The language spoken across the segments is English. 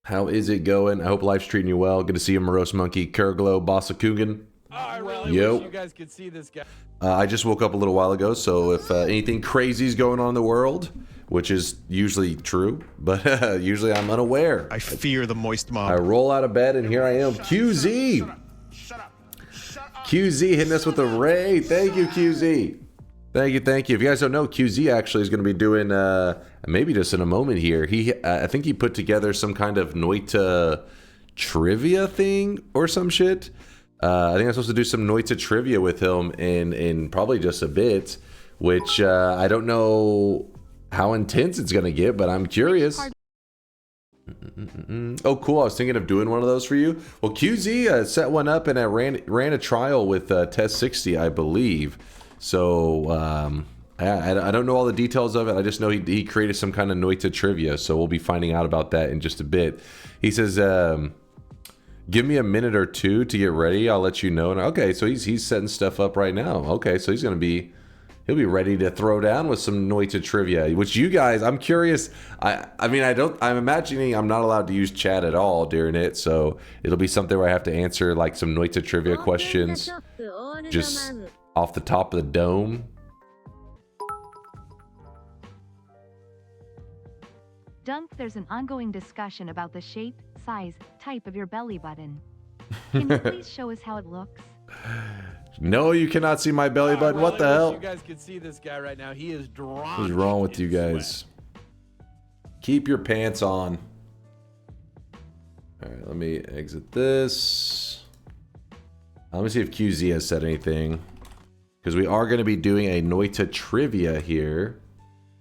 How is it going? I hope life's treating you well. Good to see you, Morose Monkey, Kurglo, Bossa I really Yo. wish you guys could see this guy. I just woke up a little while ago, so if anything crazy is going on in the world, which is usually true, but usually I'm unaware. I fear the moist mob. I roll out of bed and here I am. QZ! QZ hitting us with a ray. Thank you, QZ. Thank you, thank you. If you guys don't know, QZ actually is going to be doing, maybe just in a moment here, I think he put together some kind of Noita Trivia thing or some shit. I think I'm supposed to do some Noita Trivia with him in probably just a bit, which I don't know how intense it's going to get, but I'm curious. Oh, cool. I was thinking of doing one of those for you. Well, QZ set one up and I ran a trial with Test 60, I believe. So I don't know all the details of it. I just know he created some kind of Noita Trivia, so we'll be finding out about that in just a bit. He says, give me a minute or two to get ready. I'll let you know. And okay, so he's setting stuff up right now. Okay, so he'll be ready to throw down with some Noita Trivia, which you guys, I'm curious. I mean, I'm imagining I'm not allowed to use chat at all during it, so it'll be something where I have to answer like some Noita Trivia questions just off the top of the dome. Dunk, there's an ongoing discussion about the shape, size, type of your belly button. Can you please show us how it looks? No, you cannot see my belly button. What the hell? You guys can see this guy right now. He is drawn. What is wrong with you guys? Keep your pants on. All right, let me exit this. Let me see if QZ has said anything, because we are going to be doing a Noita Trivia here.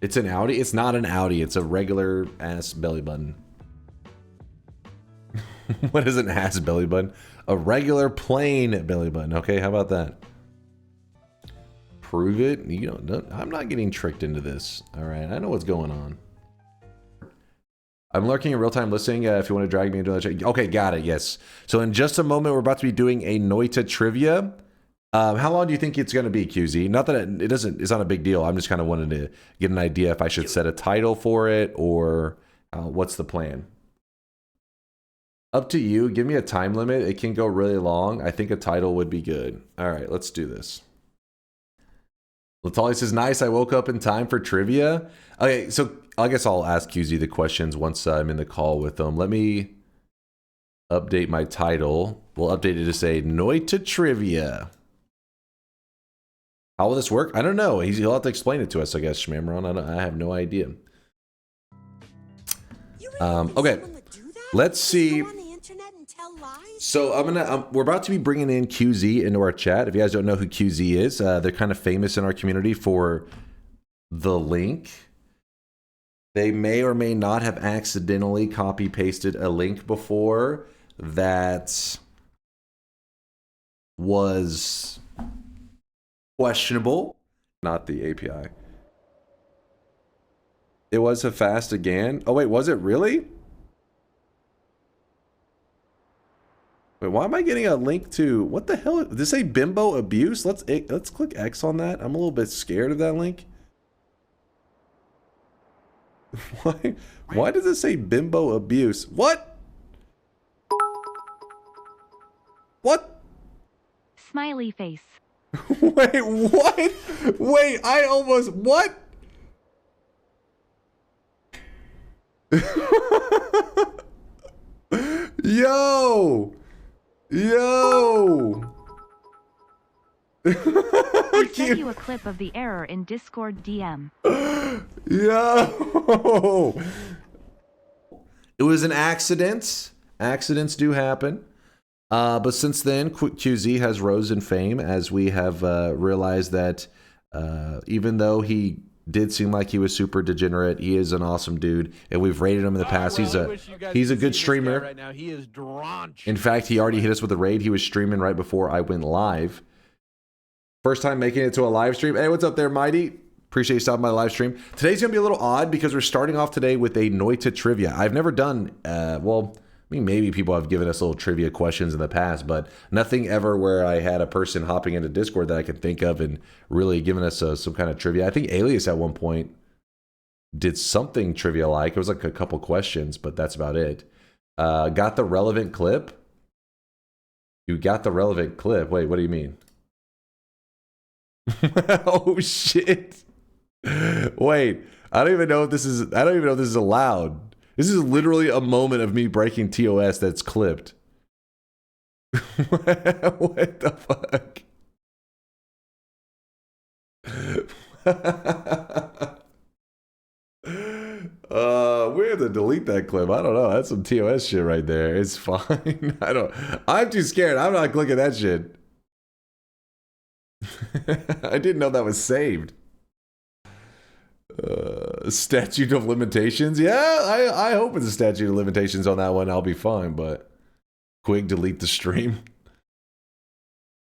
It's an Audi. It's not an Audi. It's a regular ass belly button. What is an ass belly button? A regular plain belly button. Okay, how about that? Prove it. You know, I'm not getting tricked into this. All right, I know what's going on. I'm lurking in real-time listening. If you want to drag me into that chat. Okay, got it. Yes. So in just a moment, we're about to be doing a Noita Trivia. How long do you think it's going to be, QZ? Not that it doesn't. It's not a big deal. I'm just kind of wanting to get an idea if I should set a title for it or what's the plan. Up to you. Give me a time limit. It can go really long. I think a title would be good. All right, let's do this. Latali says, nice. I woke up in time for trivia. Okay, so I guess I'll ask QZ the questions once I'm in the call with them. Let me update my title. We'll update it to say Noita Trivia. How will this work? I don't know. He'll have to explain it to us, I guess, Shmamron. I have no idea. Okay, let's see. So we're about to be bringing in QZ into our chat. If you guys don't know who QZ is, they're kind of famous in our community for the link. They may or may not have accidentally copy pasted a link before that was questionable. Not the API. It was a fast again. Oh wait, was it really? Wait, why am I getting a link to what the hell? Did this say bimbo abuse? Let's click X on that. I'm a little bit scared of that link. Why does it say bimbo abuse? What? What? Smiley face. Wait, what? Wait, I almost what? Yo! Yo! I sent you a clip of the error in Discord DM. Yo! It was an accident. Accidents do happen. But since then, QZ has rose in fame as we have realized that even though he did seem like he was super degenerate, he is an awesome dude, and we've rated him in the past. He's a good streamer. Right now. He is drawn. In fact, he already hit us with a raid. He was streaming right before I went live. First time making it to a live stream. Hey, what's up there, Mighty? Appreciate you stopping by the live stream. Today's gonna be a little odd because we're starting off today with a Noita Trivia. I've never done, well, I mean, maybe people have given us little trivia questions in the past, but nothing ever where I had a person hopping into Discord that I could think of and really giving us some kind of trivia. I think Alias at one point did something trivia-like. It was like a couple questions, but that's about it. Got the relevant clip? You got the relevant clip. Wait, what do you mean? Oh shit. Wait, I don't even know if this is allowed. This is literally a moment of me breaking TOS that's clipped. What the fuck? We have to delete that clip. I don't know. That's some TOS shit right there. It's fine. I'm too scared. I'm not clicking that shit. I didn't know that was saved. Statute of limitations. Yeah, I hope it's a statute of limitations on that one. I'll be fine, but quick delete the stream.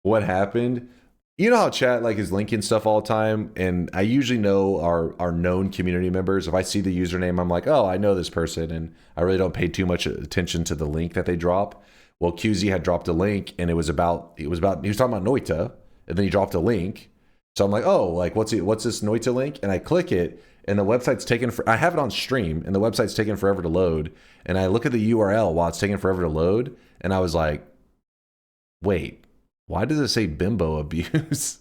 What happened? You know how chat like is linking stuff all the time, and I usually know our known community members. If I see the username, I'm like, oh, I know this person, and I really don't pay too much attention to the link that they drop. Well, QZ had dropped a link, and he was talking about Noita, and then he dropped a link. So I'm like, oh, like what's this Noita link? And I click it, and the website's taken for. I have it on stream, and the website's taking forever to load. And I look at the URL while it's taking forever to load, and I was like, wait. Why does it say bimbo abuse?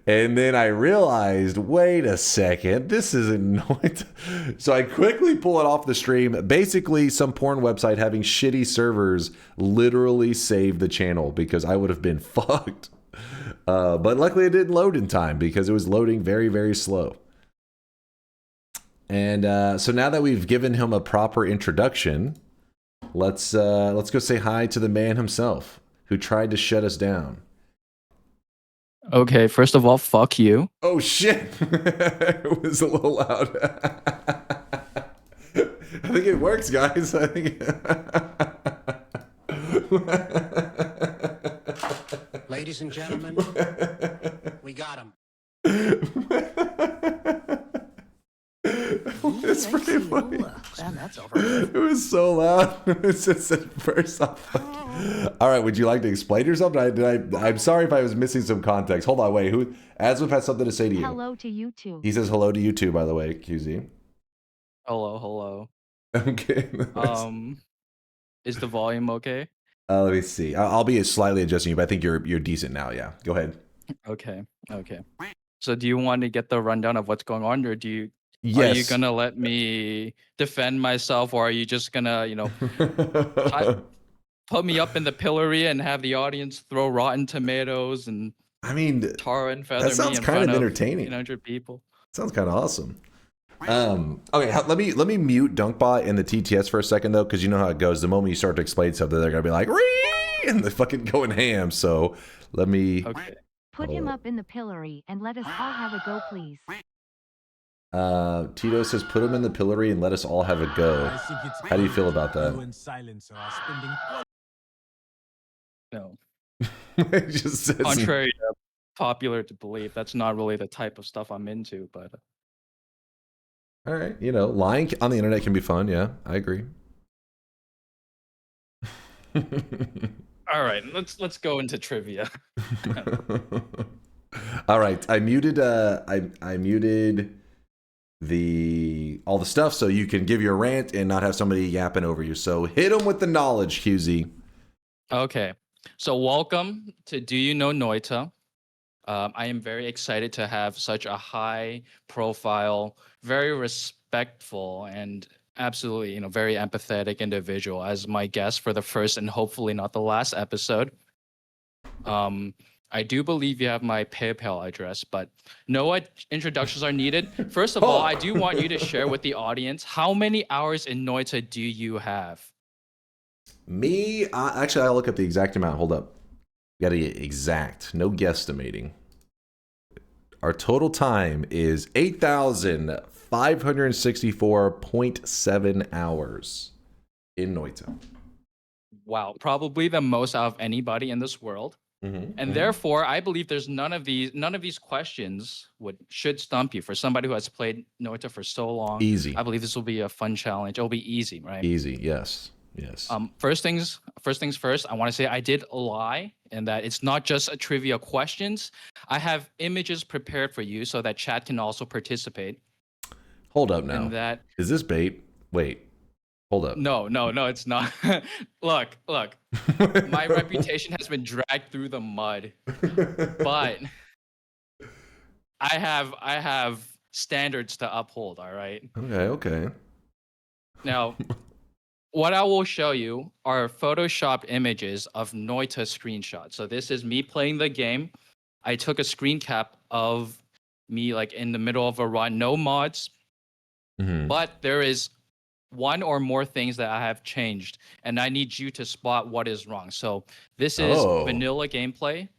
And then I realized, wait a second, this isn't Noita. So I quickly pull it off the stream. Basically, some porn website having shitty servers literally saved the channel because I would have been fucked. But luckily it didn't load in time because it was loading very, very slow. And so now that we've given him a proper introduction, let's go say hi to the man himself who tried to shut us down. Okay, first of all, fuck you. Oh shit! It was a little loud. I think it works, guys. I think. Ladies and gentlemen, we got him. It's pretty funny. Man, that's over. It was so loud. It was just at first off. All right, would you like to explain yourself? I'm sorry if I was missing some context. Hold on, wait. Aswif has something to say to you. Hello to you too. He says hello to you too, by the way, QZ. Hello. Okay. Is the volume okay? Let me see. I'll be slightly adjusting you, but I think you're decent now. Yeah, go ahead. Okay. So do you want to get the rundown of what's going on, or Yes. are you gonna let me defend myself, or are you just gonna, put me up in the pillory and have the audience throw rotten tomatoes and tar and feather that sounds me in kind front of entertaining. 100 people? Sounds kind of awesome. Okay, let me mute Dunkbot and the TTS for a second though, because you know how it goes. The moment you start to explain something, they're gonna be like, "Ree!" and they're fucking going ham. So let me Put him up in the pillory and let us all have a go, please. Tito says, "Put him in the pillory and let us all have a go." How do you feel about that? No. It just says, Contrary to popular belief, that's not really the type of stuff I'm into, but all right, lying on the internet can be fun. Yeah, I agree. all right, let's go into trivia. All right, I muted I muted all the stuff so you can give your rant and not have somebody yapping over you. So hit them with the knowledge, QZ. Okay, so welcome to Do You Know Noita? I am very excited to have such a high profile, very respectful, and absolutely, very empathetic individual as my guest for the first and hopefully not the last episode. I do believe you have my PayPal address, but no introductions are needed. First of all, I do want you to share with the audience, how many hours in Noita do you have? Me? Actually, I'll look up the exact amount. Hold up. Got to get exact. No guesstimating. Our total time is 8,564.7 hours in Noita. Wow, probably the most out of anybody in this world. And therefore, I believe there's none of these questions should stump you. For somebody who has played Noita for so long, easy. I believe this will be a fun challenge. It'll be easy, right? Easy, yes. First things first. I want to say I did lie, and that it's not just a trivia questions. I have images prepared for you so that chat can also participate. Hold up now. And that is this bait? Wait. Hold up. No, it's not. Look. My reputation has been dragged through the mud, but I have standards to uphold, all right? Okay. Now, what I will show you are photoshopped images of Noita screenshots. So this is me playing the game. I took a screen cap of me like in the middle of a run, no mods, but there is one or more things that I have changed, and I need you to spot what is wrong. So this is vanilla gameplay.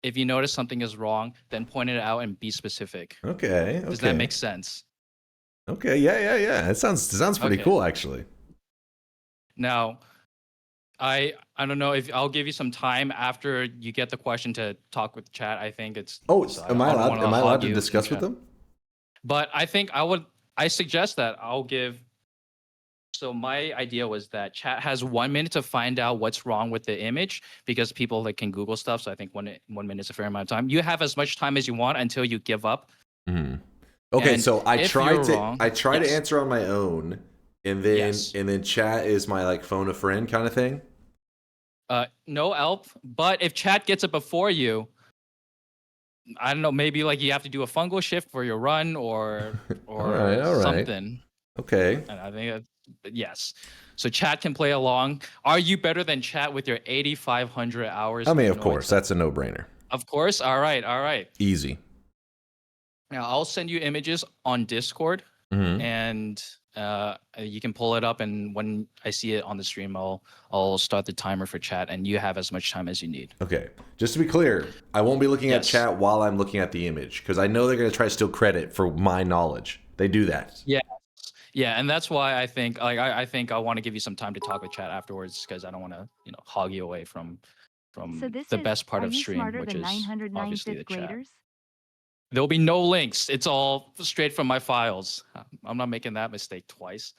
If you notice something is wrong, then point it out and be specific. Okay. Does that make sense? Okay. Yeah. It sounds pretty cool, actually. Now, I don't know if I'll give you some time after you get the question to talk with chat. I think it's. Oh, so am I allowed to discuss with them? But I think I suggest that I'll give. So my idea was that chat has 1 minute to find out what's wrong with the image because people like can Google stuff. So I think 1 minute is a fair amount of time. You have as much time as you want until you give up. Okay, And so I try to to answer on my own, and then chat is my like phone a friend kind of thing. No help, but if chat gets it before you, I don't know, maybe like you have to do a fungal shift for your run or All right. something. Okay. And I think yes. So chat can play along. Are you better than chat with your 8,500 hours? I mean, of course, that's a no-brainer. Of course. All right. Easy. Now I'll send you images on Discord, and you can pull it up. And when I see it on the stream, I'll start the timer for chat, and you have as much time as you need. Okay. Just to be clear, I won't be looking at chat while I'm looking at the image because I know they're going to try to steal credit for my knowledge. They do that. Yeah, and that's why I think I think I want to give you some time to talk with chat afterwards because I don't want to hog you away from the best part of stream, which is obviously the chat. There'll be no links. It's all straight from my files. I'm not making that mistake twice.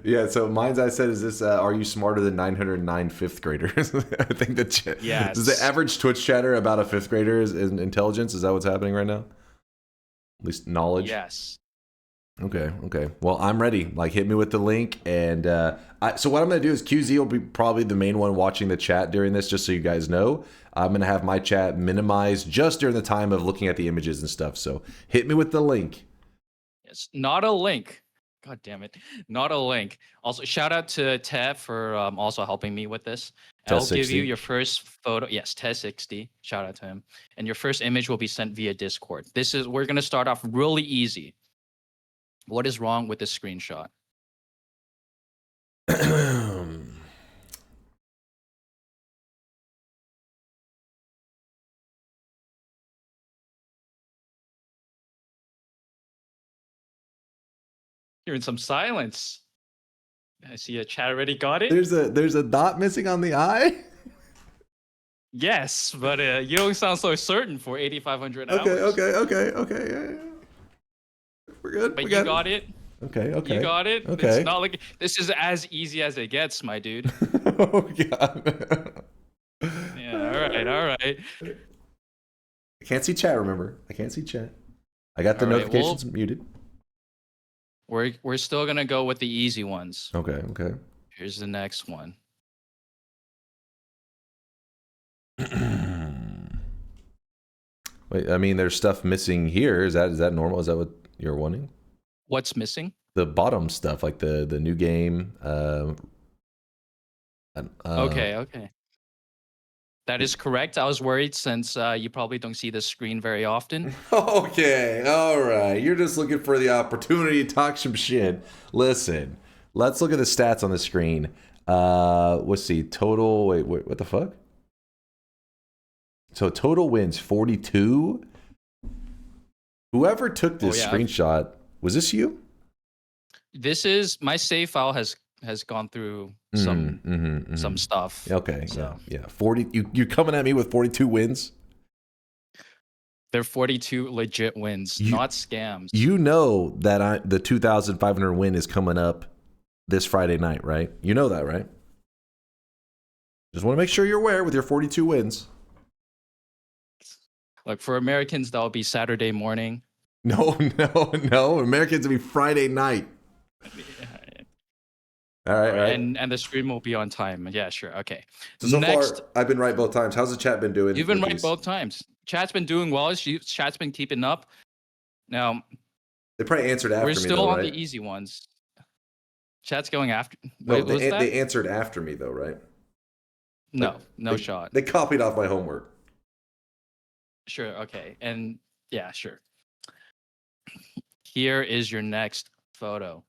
Yeah, so mine's I said is this are you smarter than 909 fifth graders? I think that is the average Twitch chatter about a fifth grader is in intelligence. Is that what's happening right now? At least knowledge. Yes. Okay. Well, I'm ready. Like, hit me with the link, and so what I'm gonna do is QZ will be probably the main one watching the chat during this, just so you guys know. I'm gonna have my chat minimized just during the time of looking at the images and stuff. So hit me with the link. Yes, not a link. God damn it, not a link. Also, shout out to Ted for also helping me with this. I'll give you your first photo. Yes, Ted60. Shout out to him. And your first image will be sent via Discord. We're gonna start off really easy. What is wrong with this screenshot? You're in some silence. I see a chat already got it. There's a dot missing on the eye. Yes, but you don't sound so certain for 8,500 hours. Okay. Yeah. We're good. But you got it. Okay. You got it. Okay. It's not like this is as easy as it gets, my dude. Oh god. Yeah. All right. I can't see chat. Remember, I can't see chat. I got the notifications muted. We're still gonna go with the easy ones. Okay. Here's the next one. Wait, I mean, there's stuff missing here. Is that normal? Is that what you're wanting? What's missing? The bottom stuff, like the new game. Okay. That is correct. I was worried since you probably don't see this screen very often. Okay, all right. You're just looking for the opportunity to talk some shit. Listen, let's look at the stats on the screen. Let's see. Total. Wait, what the fuck? So total wins 42. Whoever took this screenshot, was this you? This is my save file has gone through some stuff. Okay, so. yeah. 40. You coming at me with 42 wins? They're 42 legit wins, not scams. You know that the 2,500 win is coming up this Friday night, right? You know that, right? Just want to make sure you're aware with your 42 wins. Like for Americans, that'll be Saturday morning. No, no. Americans will be Friday night. All right, all right. And the stream will be on time. Yeah, sure. Okay. So Next, far, I've been right both times. How's the chat been doing? you've been with right these? both times. Chat's been doing well. Chat's been keeping up. Now, They probably answered after we're me, still though, on right? the easy ones. Chat's going after. No, Wait, was that? they answered after me, though, right? No, no they, shot. They copied off my homework. Sure. Okay. And yeah, sure. Here is your next photo.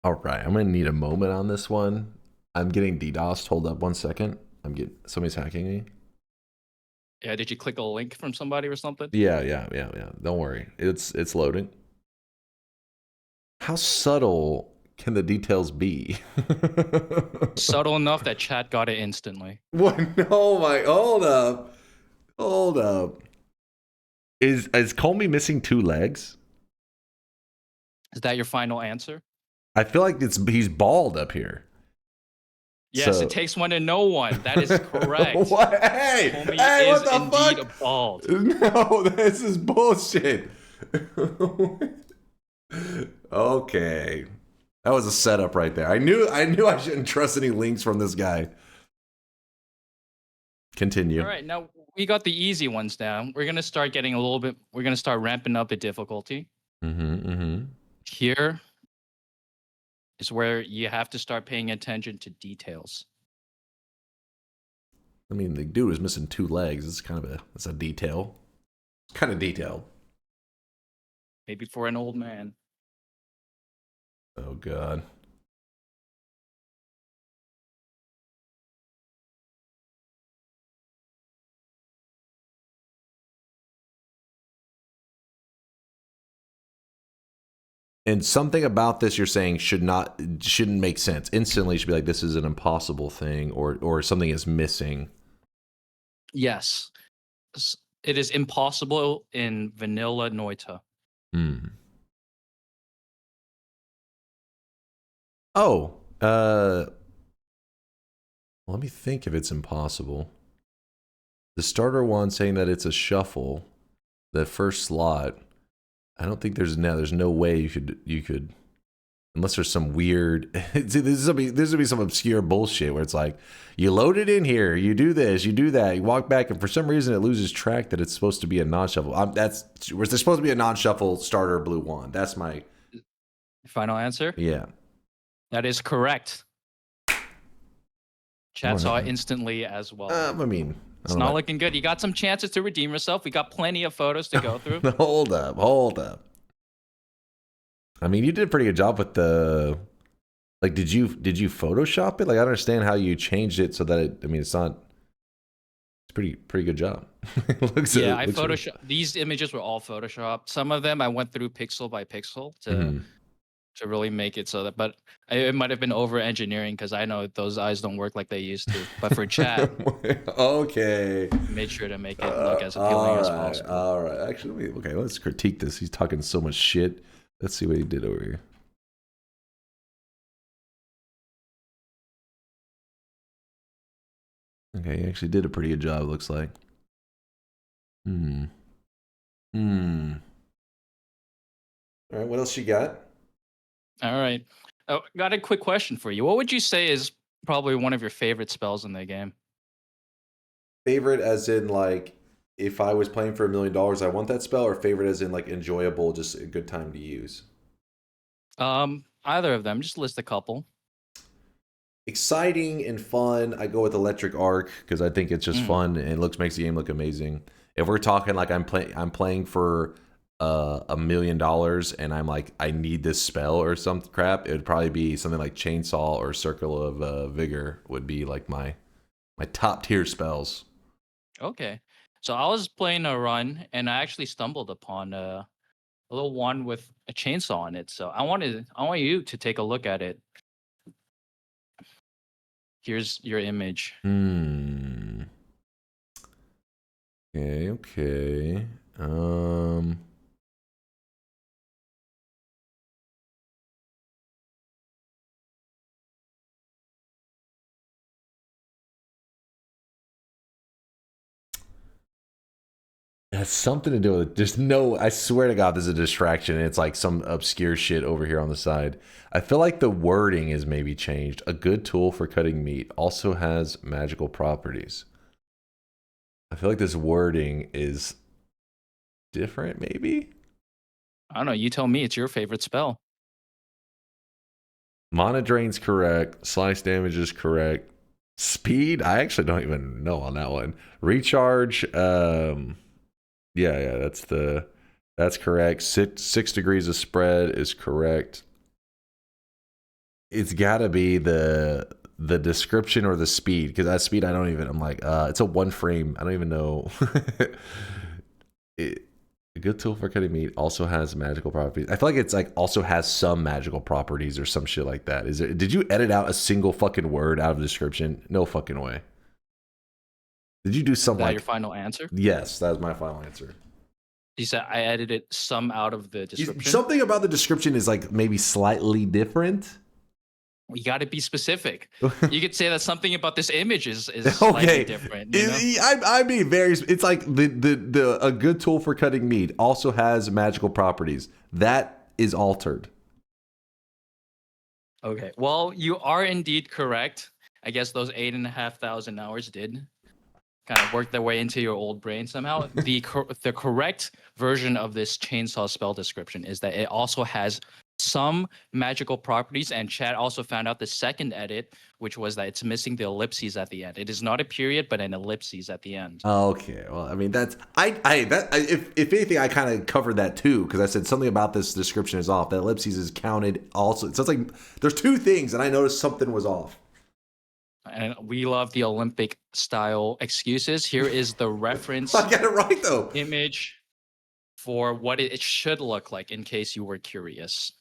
All right, I'm gonna need a moment on this one. I'm getting DDoSed. Hold up 1 second. Somebody's hacking me. Yeah. Did you click a link from somebody or something? Yeah. Don't worry. It's loading. How subtle can the details be? Subtle enough that chat got it instantly. What? Oh my! Hold up. Is Comey missing 2 legs? Is that your final answer? I feel like he's bald up here. Yes, So- it takes one to know one. That is correct. What? Hey, Comey hey, is what the indeed fuck? bald. No, this is bullshit. Okay. That was a setup right there. I knew I shouldn't trust any links from this guy. Continue. All right, now we got the easy ones down. We're gonna start getting a little bit. We're gonna start ramping up the difficulty. Here is where you have to start paying attention to details. I mean, the dude was missing 2 legs. It's kind of it's a detail. It's kind of detailed. Maybe for an old man. Oh god. And something about this you're saying shouldn't make sense. Instantly, you should be like, this is an impossible thing, or something is missing. Yes, it is impossible in vanilla Noita. Oh, let me think if it's impossible. The starter one saying that it's a shuffle, the first slot. I don't think there's no way you could unless there's some weird see, this will be some obscure bullshit where it's like you load it in here, you do this, you do that, you walk back, and for some reason it loses track that it's supposed to be a non-shuffle. There's supposed to be a non-shuffle starter blue wand. That's my Final answer? yeah. That is correct. Chat Oh, saw yeah. it instantly as well. I mean, I It's don't not know. looking good. You got some chances to redeem yourself. We got plenty of photos to go through. Hold up. I mean, you did a pretty good job with the like. Did you Photoshop it? Like, I don't understand how you changed it so that it's not. It's pretty good job. It looks Yeah, I looks really- Photoshop. These images were all Photoshopped. Some of them I went through pixel by pixel to really make it so that. But it might have been over engineering because I know those eyes don't work like they used to. But for chat, Okay. made sure to make it look as appealing as possible. All right. Actually, let's critique this. He's talking so much shit. Let's see what he did over here. Okay, he actually did a pretty good job, it looks like. All right, what else you got? All right. Oh, got a quick question for you. What would you say is probably one of your favorite spells in the game? Favorite as in like if I was playing for $1 million, I want that spell, or favorite as in like enjoyable, just a good time to use? Either of them. Just list a couple. Exciting and fun, I go with Electric Arc because I think it's just fun and makes the game look amazing. If we're talking like I'm playing for $1 million and I'm like I need this spell or some crap, it would probably be something like Chainsaw or Circle of Vigor would be like my top tier spells. Okay. So I was playing a run and I actually stumbled upon a little one with a chainsaw on it. So I want you to take a look at it. Here's your image. Hmm. Okay, okay. It has something to do with it. There's no, I swear to God, there's a distraction. And it's like some obscure shit over here on the side. I feel like the wording is maybe changed. A good tool for cutting meat also has magical properties. I feel like this wording is different, maybe? I don't know. You tell me. It's your favorite spell. Mana drain's correct. Slice damage is correct. Speed, I actually don't even know on that one. Recharge, yeah, that's correct. Six degrees of spread is correct. It's gotta be the description or the speed, because that speed I'm like, it's a one frame. I don't even know. A good tool for cutting meat also has magical properties. I feel like it's like also has some magical properties or some shit like that. Did you edit out a single fucking word out of the description? No fucking way. Did you do Is something that like your final answer? Yes, that was my final answer. You said I edited some out of the description. Something about the description is like maybe slightly different. You got to be specific. You could say that something about this image is slightly different. You know? I mean, it's like the a good tool for cutting meat also has magical properties. That is altered. Okay. Well, you are indeed correct. I guess those 8,500 hours did kind of work their way into your old brain somehow. The correct version of this chainsaw spell description is that it also has some magical properties, and Chad also found out the second edit, which was that it's missing the ellipses at the end. It is not a period, but an ellipses at the end. Okay, well, I mean that's if anything, I kind of covered that too, because I said something about this description is off. That ellipses is counted also. So it's like there's two things, and I noticed something was off. And we love the Olympic style excuses. Here is the reference I got it right though. image for what it should look like, in case you were curious.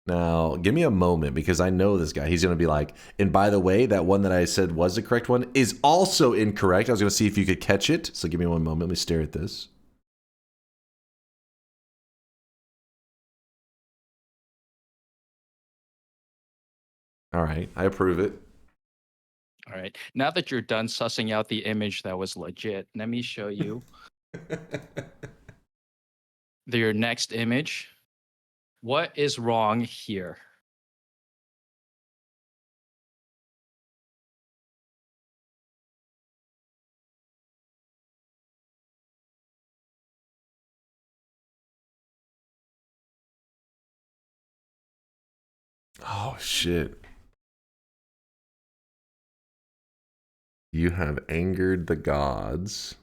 Now, give me a moment, because I know this guy. He's going to be like, and by the way, that one that I said was the correct one is also incorrect. I was going to see if you could catch it. So give me one moment. Let me stare at this. All right. I approve it. All right. Now that you're done sussing out the image that was legit, let me show you your next image. What is wrong here? Oh, shit. You have angered the gods.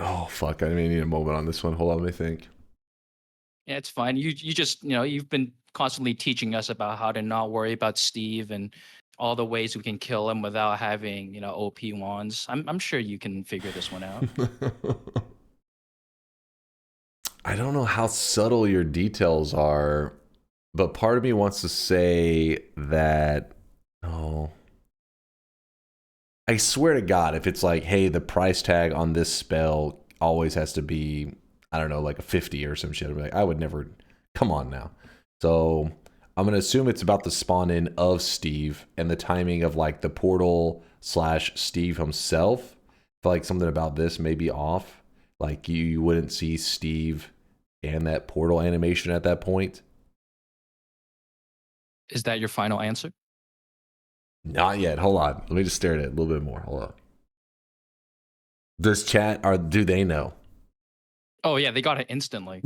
Oh, fuck. I may need a moment on this one. Hold on, let me think. Yeah, it's fine. You just, you've been constantly teaching us about how to not worry about Steve and all the ways we can kill him without having, OP wands. I'm sure you can figure this one out. I don't know how subtle your details are, but part of me wants to say that, oh, I swear to God, if it's like, hey, the price tag on this spell always has to be, I don't know, like a 50 or some shit, I'd be like, I would never, come on now. So I'm going to assume it's about the spawn in of Steve and the timing of like the portal / Steve himself. I feel like something about this may be off. Like you wouldn't see Steve and that portal animation at that point. Is that your final answer? Not yet. Hold on. Let me just stare at it a little bit more. Hold on. Does chat, or do they know? Oh, yeah, they got it instantly.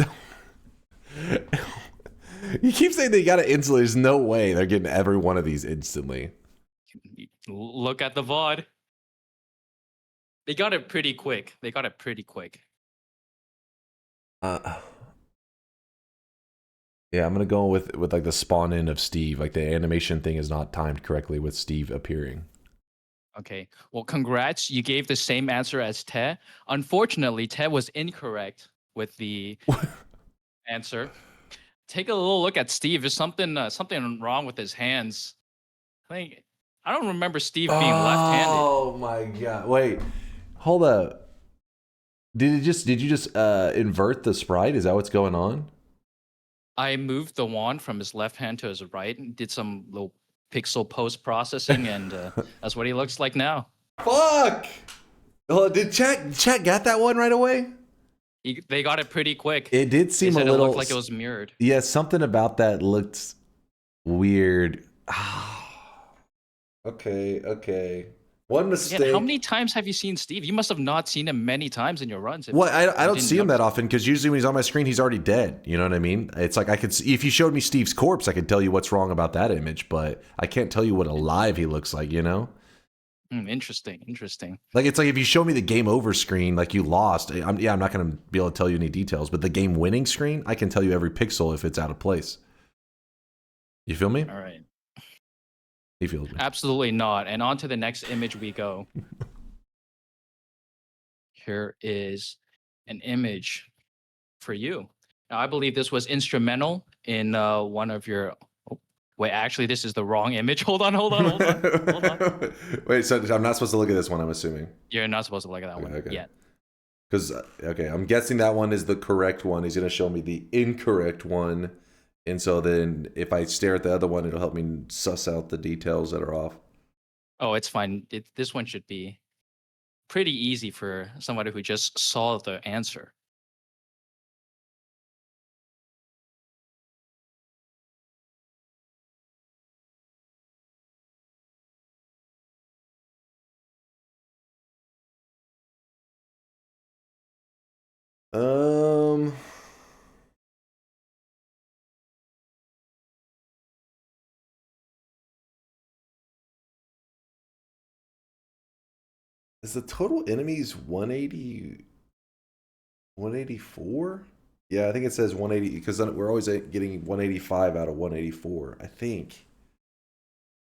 You keep saying they got it instantly. There's no way they're getting every one of these instantly. Look at the VOD. They got it pretty quick. Yeah, I'm gonna go with like the spawn in of Steve. Like the animation thing is not timed correctly with Steve appearing. Okay. Well, congrats. You gave the same answer as Te. Unfortunately, Te was incorrect with the answer. take a little look at Steve. There's something wrong with his hands. I don't remember Steve being left-handed. Oh my god! Wait, hold up. Did you just invert the sprite? Is that what's going on? I moved the wand from his left hand to his right and did some little pixel post processing, and that's what he looks like now. Fuck! Oh, did chat got that one right away? They got it pretty quick. It did They seem a said little it looked like it was mirrored. Yeah, something about that looked weird. Okay. One mistake. Again, how many times have you seen Steve? You must have not seen him many times in your runs. Well, I don't didn't see him that notice. often because usually when he's on my screen, he's already dead. You know what I mean? It's like I could see, if you showed me Steve's corpse, I could tell you what's wrong about that image, but I can't tell you what alive he looks like. You know? Interesting. Like it's like if you show me the game over screen, like you lost. I'm not going to be able to tell you any details, but the game winning screen, I can tell you every pixel if it's out of place. You feel me? All right. He feels me. Absolutely not. And on to the next image we go. Here is an image for you. Now, I believe this was instrumental in one of your. Oh, wait, actually, this is the wrong image. Hold on. Wait, so I'm not supposed to look at this one, I'm assuming. You're not supposed to look at that one Okay. yet. Because, I'm guessing that one is the correct one. He's going to show me the incorrect one. And so then if I stare at the other one, it'll help me suss out the details that are off. Oh, it's fine. This one should be pretty easy for somebody who just saw the answer. Um... Is the total enemies 180... 184? Yeah, I think it says 180 because we're always getting 185 out of 184. I think.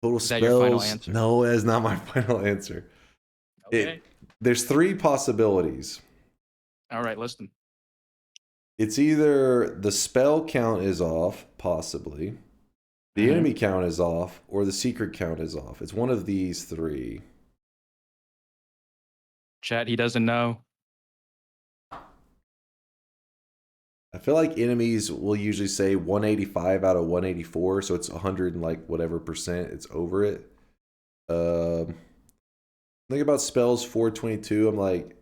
Total Is that spells. your final answer? No, that's not my final answer. Okay. There's 3 possibilities. All right, listen. It's either the spell count is off, possibly, the enemy count is off, or the secret count is off. It's one of these 3. Chat, he doesn't know. I feel like enemies will usually say 185 out of 184, so it's 100 and like whatever percent, it's over it. Think about spells 422, I'm like,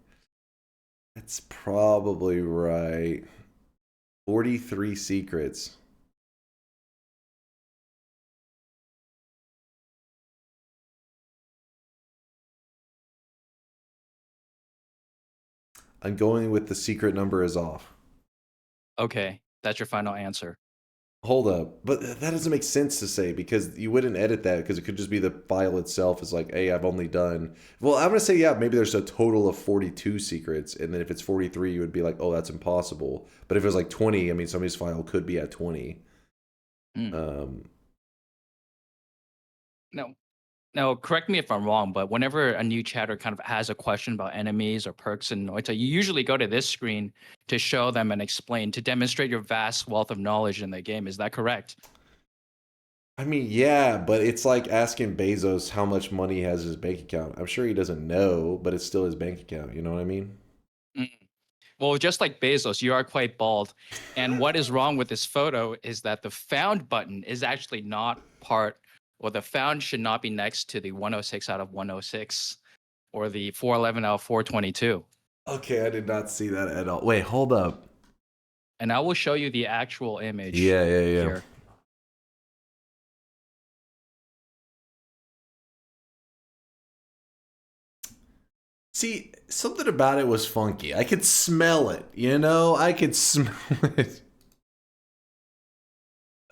that's probably right. 43 secrets. I'm going with the secret number is off. Okay, that's your final answer. Hold up, but that doesn't make sense to say because you wouldn't edit that because it could just be the file itself is like, hey, I've only done. Well, I'm gonna say yeah, maybe there's a total of 42 secrets, and then if it's 43, you would be like, oh, that's impossible. But if it was like 20, I mean, somebody's file could be at 20. Now, correct me if I'm wrong, but whenever a new chatter kind of has a question about enemies or perks in Noita, you usually go to this screen to show them and explain, to demonstrate your vast wealth of knowledge in the game. Is that correct? I mean, yeah, but it's like asking Bezos how much money he has in his bank account. I'm sure he doesn't know, but it's still his bank account. You know what I mean? Well, just like Bezos, you are quite bald. And what is wrong with this photo is that the found button is actually not part, or the found should not be next to the 106 out of 106 or the 411 out of 422. Okay, I did not see that at all. Wait, hold up. And I will show you the actual image. Yeah. Here. See, something about it was funky. I could smell it, you know? I could smell it.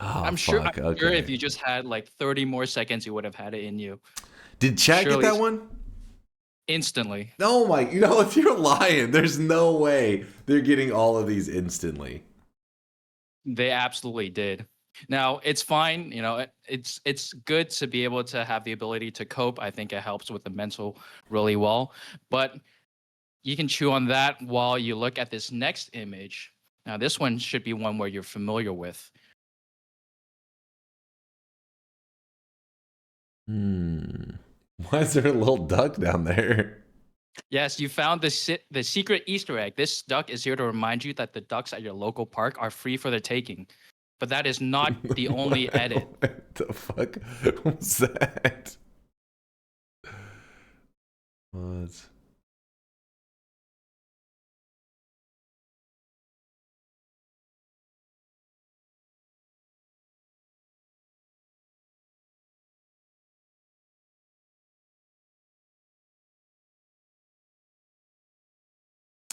Oh, I'm sure Okay. if you just had like 30 more seconds, you would have had it in you. Did chat Surely- get that one? Instantly. Oh my, if you're lying, there's no way they're getting all of these instantly. They absolutely did. Now, it's fine. It's good to be able to have the ability to cope. I think it helps with the mental really well. But you can chew on that while you look at this next image. Now, this one should be one where you're familiar with. Why is there a little duck down there? Yes, you found the secret Easter egg. This duck is here to remind you that the ducks at your local park are free for the taking. But that is not the only edit. What the fuck was that? What?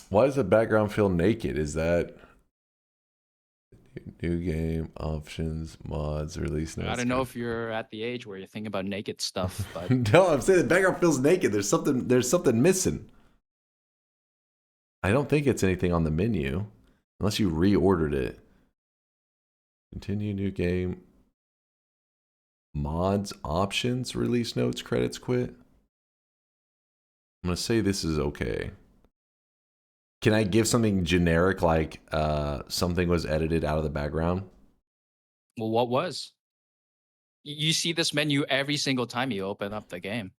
Why does the background feel naked? Is that new game options, mods, release notes? I don't know if you're at the age where you're thinking about naked stuff, but No, I'm saying the background feels naked. There's something missing. I don't think it's anything on the menu, unless you reordered it. Continue new game. Mods, options, release notes, credits, quit. I'm gonna say this is okay. Can I give something generic like something was edited out of the background? well, what was? You see this menu every single time you open up the game.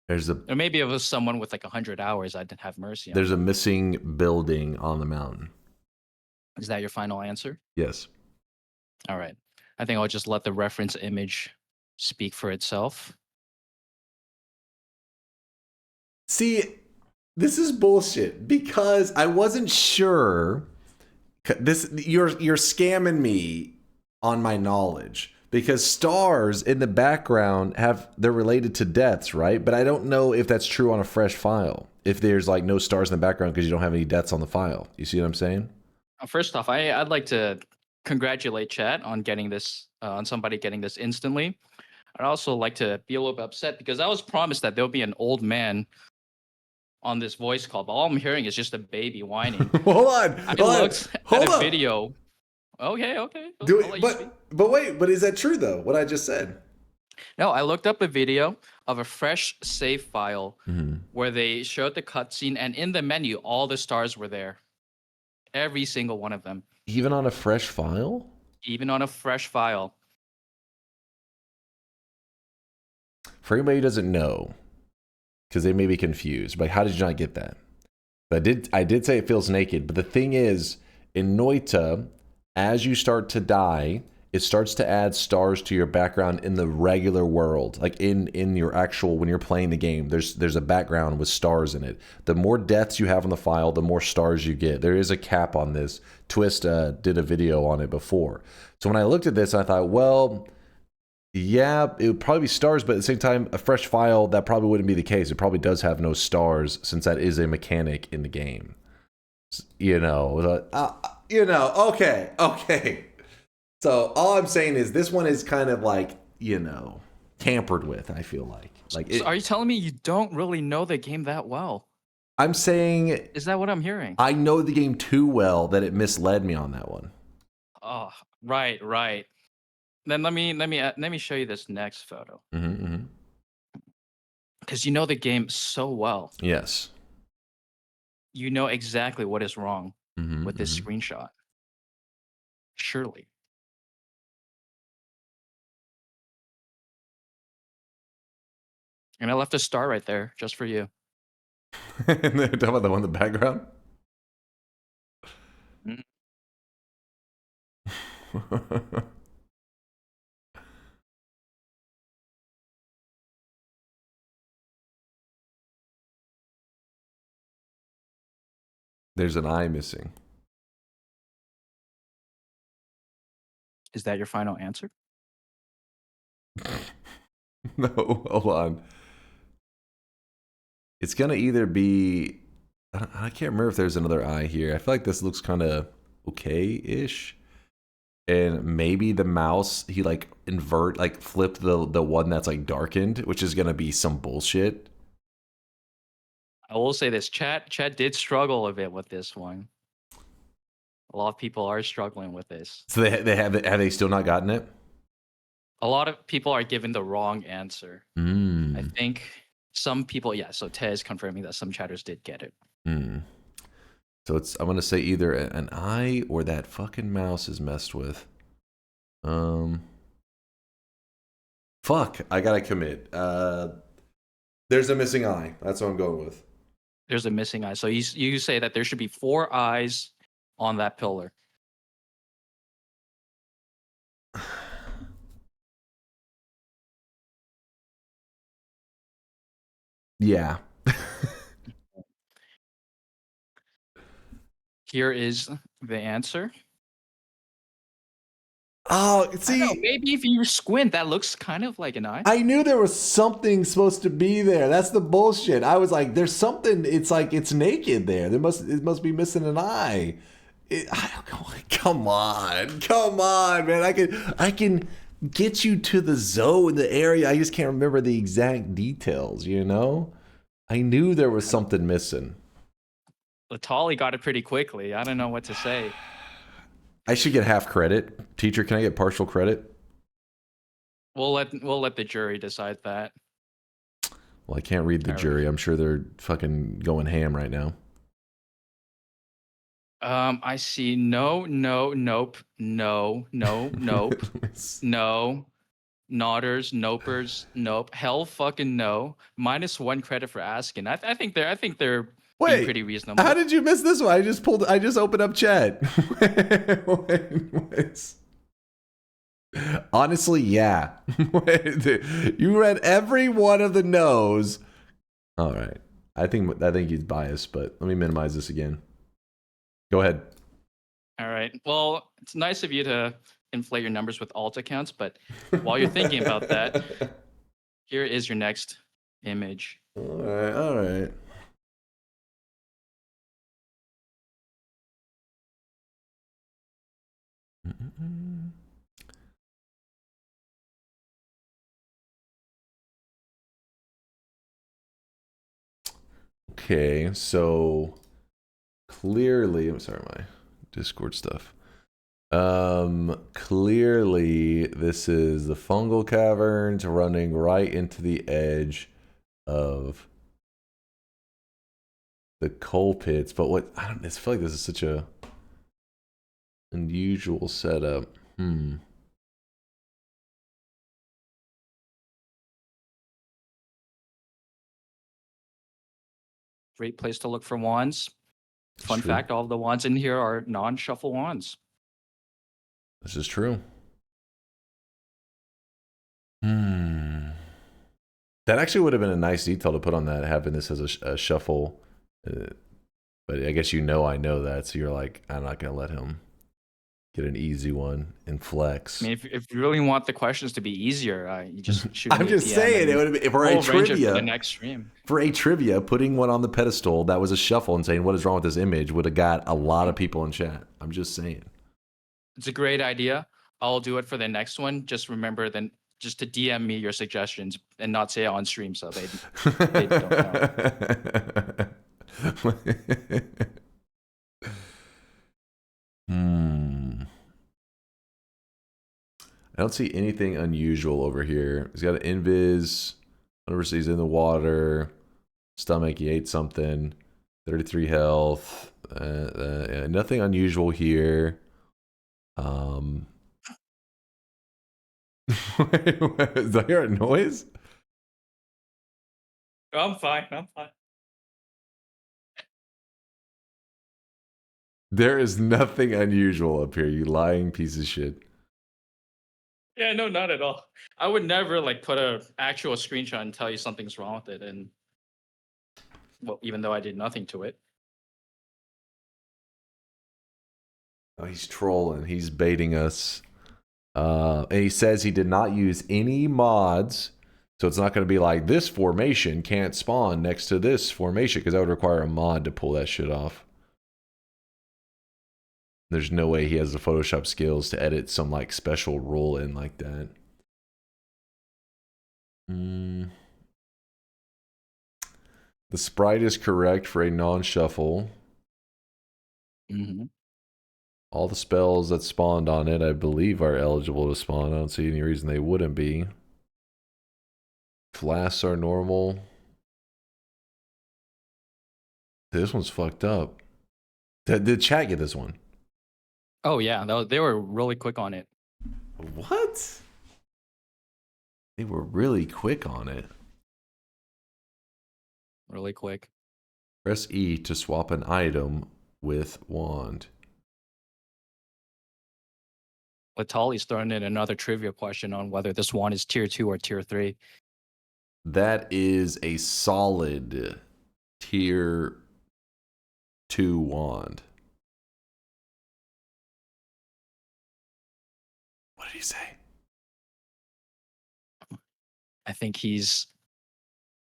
There's a Or maybe it was someone with like 100 hours. I didn't have mercy on. there's a missing building on the mountain. Is that your final answer? Yes. All right. I think I'll just let the reference image speak for itself. See, this is bullshit because I wasn't sure. You're scamming me on my knowledge because stars in the background they're related to deaths, right? But I don't know if that's true on a fresh file. If there's like no stars in the background because you don't have any deaths on the file. You see what I'm saying? First off, I'd like to congratulate chat on getting this, on somebody getting this instantly. I'd also like to be a little bit upset because I was promised that there'll be an old man on this voice call, but all I'm hearing is just a baby whining. Hold on. I Hold on. looked Hold at a up. video. Okay. I'll Do let it, you speak. but wait, but is that true though? What I just said? No, I looked up a video of a fresh save file where they showed the cutscene, and in the menu, all the stars were there. Every single one of them. Even on a fresh file? Even on a fresh file. For anybody who doesn't know, because they may be confused, but how did you not get that? But I did say it feels naked, but the thing is, in Noita, as you start to die, it starts to add stars to your background in the regular world. Like in your actual, when you're playing the game, there's a background with stars in it. The more deaths you have on the file, the more stars you get. There is a cap on this. Twist did a video on it before. So when I looked at this, I thought, well, yeah, it would probably be stars, but at the same time, a fresh file, that probably wouldn't be the case. It probably does have no stars since that is a mechanic in the game. Okay. So all I'm saying is this one is kind of like, tampered with, I feel like. So are you telling me you don't really know the game that well? I'm saying Is that what I'm hearing? I know the game too well that it misled me on that one. Oh, right. Then let me show you this next photo. Because you know the game so well. Yes. You know exactly what is wrong with this screenshot. Surely. And I left a star right there just for you. And they're talking about the one in the background? There's an eye missing. Is that your final answer? No, hold on. It's gonna either be, I can't remember if there's another eye here. I feel like this looks kind of okay-ish. And maybe the mouse, he flipped the one that's like darkened, which is gonna be some bullshit. I will say this, chat did struggle a bit with this one. A lot of people are struggling with this. So have they still not gotten it? A lot of people are given the wrong answer. I think some people, so Ted is confirming that some chatters did get it. So I'm gonna say either an eye or that fucking mouse is messed with. Fuck, I gotta commit. There's a missing eye. That's what I'm going with. There's a missing eye. So you say that there should be 4 eyes on that pillar. Yeah. Here is the answer. Oh, I don't know, see, maybe if you squint, that looks kind of like an eye. I knew there was something supposed to be there. That's the bullshit. I was like, there's something. It's like it's naked there. It must be missing an eye. Come on, man. I can get you to the zone, the area. I just can't remember the exact details. You know, I knew there was something missing. Latali got it pretty quickly. I don't know what to say. I should get half credit. Teacher, can I get partial credit? We'll let the jury decide that. Well, I can't read the jury. I'm sure they're fucking going ham right now. I see no, nope, no, nope, no, nodders, nopers, nope, hell fucking no. -1 credit for asking. I think they're being Wait, pretty reasonable. how did you miss this one? I just opened up chat. Wait. Honestly, yeah. You read every one of the no's. All right. I think he's biased, but let me minimize this again. Go ahead. All right. Well, it's nice of you to inflate your numbers with alt accounts, but while you're thinking about that, here is your next image. All right. Okay, so clearly, I'm sorry, my Discord stuff. Clearly this is the fungal caverns running right into the edge of the coal pits. But what I feel like this is such a unusual setup. Great place to look for wands. Fun true. fact, all of the wands in here are non-shuffle wands. This is true. That actually would have been a nice detail to put on that, having this as a shuffle. But I guess I know that, so you're like, I'm not going to let him get an easy one and flex. I mean, if you really want the questions to be easier, you just shoot. I'm just saying, it would have been for a trivia. For the next stream. For a trivia, putting one on the pedestal that was a shuffle and saying, what is wrong with this image, would have got a lot of people in chat. I'm just saying. It's a great idea. I'll do it for the next one. Just remember then just to DM me your suggestions and not say it on stream so they don't know. I don't see anything unusual over here. He's got an invis. Whenever he's in the water. Stomach, he ate something. 33 health. Nothing unusual here. Is I hear a noise? I'm fine. There is nothing unusual up here, you lying piece of shit. Yeah, no, not at all. I would never put a actual screenshot and tell you something's wrong with it, and well, even though I did nothing to it. Oh, he's trolling. He's baiting us. And he says he did not use any mods, so it's not going to be like this formation can't spawn next to this formation, because that would require a mod to pull that shit off. There's no way he has the Photoshop skills to edit some special rule in like that. The sprite is correct for a non-shuffle. All the spells that spawned on it, I believe, are eligible to spawn. I don't see any reason they wouldn't be. Flasks are normal. This one's fucked up. Did chat get this one? Oh yeah, they were really quick on it. What? They were really quick on it. Really quick. Press E to swap an item with wand. Latali's throwing in another trivia question on whether this wand is tier 2 or tier 3. That is a solid tier 2 wand. What did he say? I think he's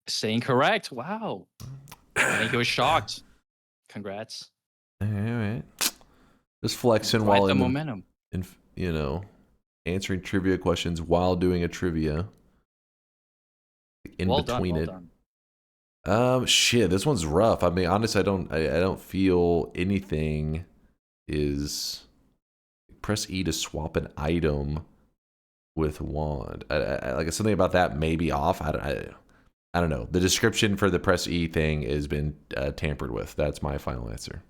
saying correct. Wow. I think he was shocked. Congrats. All right. Just flexing Ride while the in momentum. you know, answering trivia questions while doing a trivia. In Well between done, it. well done. Shit, this one's rough. I mean, honestly, I don't feel anything is. Press E to swap an item with wand. Like something about that may be off. I don't know. The description for the press E thing has been tampered with. That's my final answer.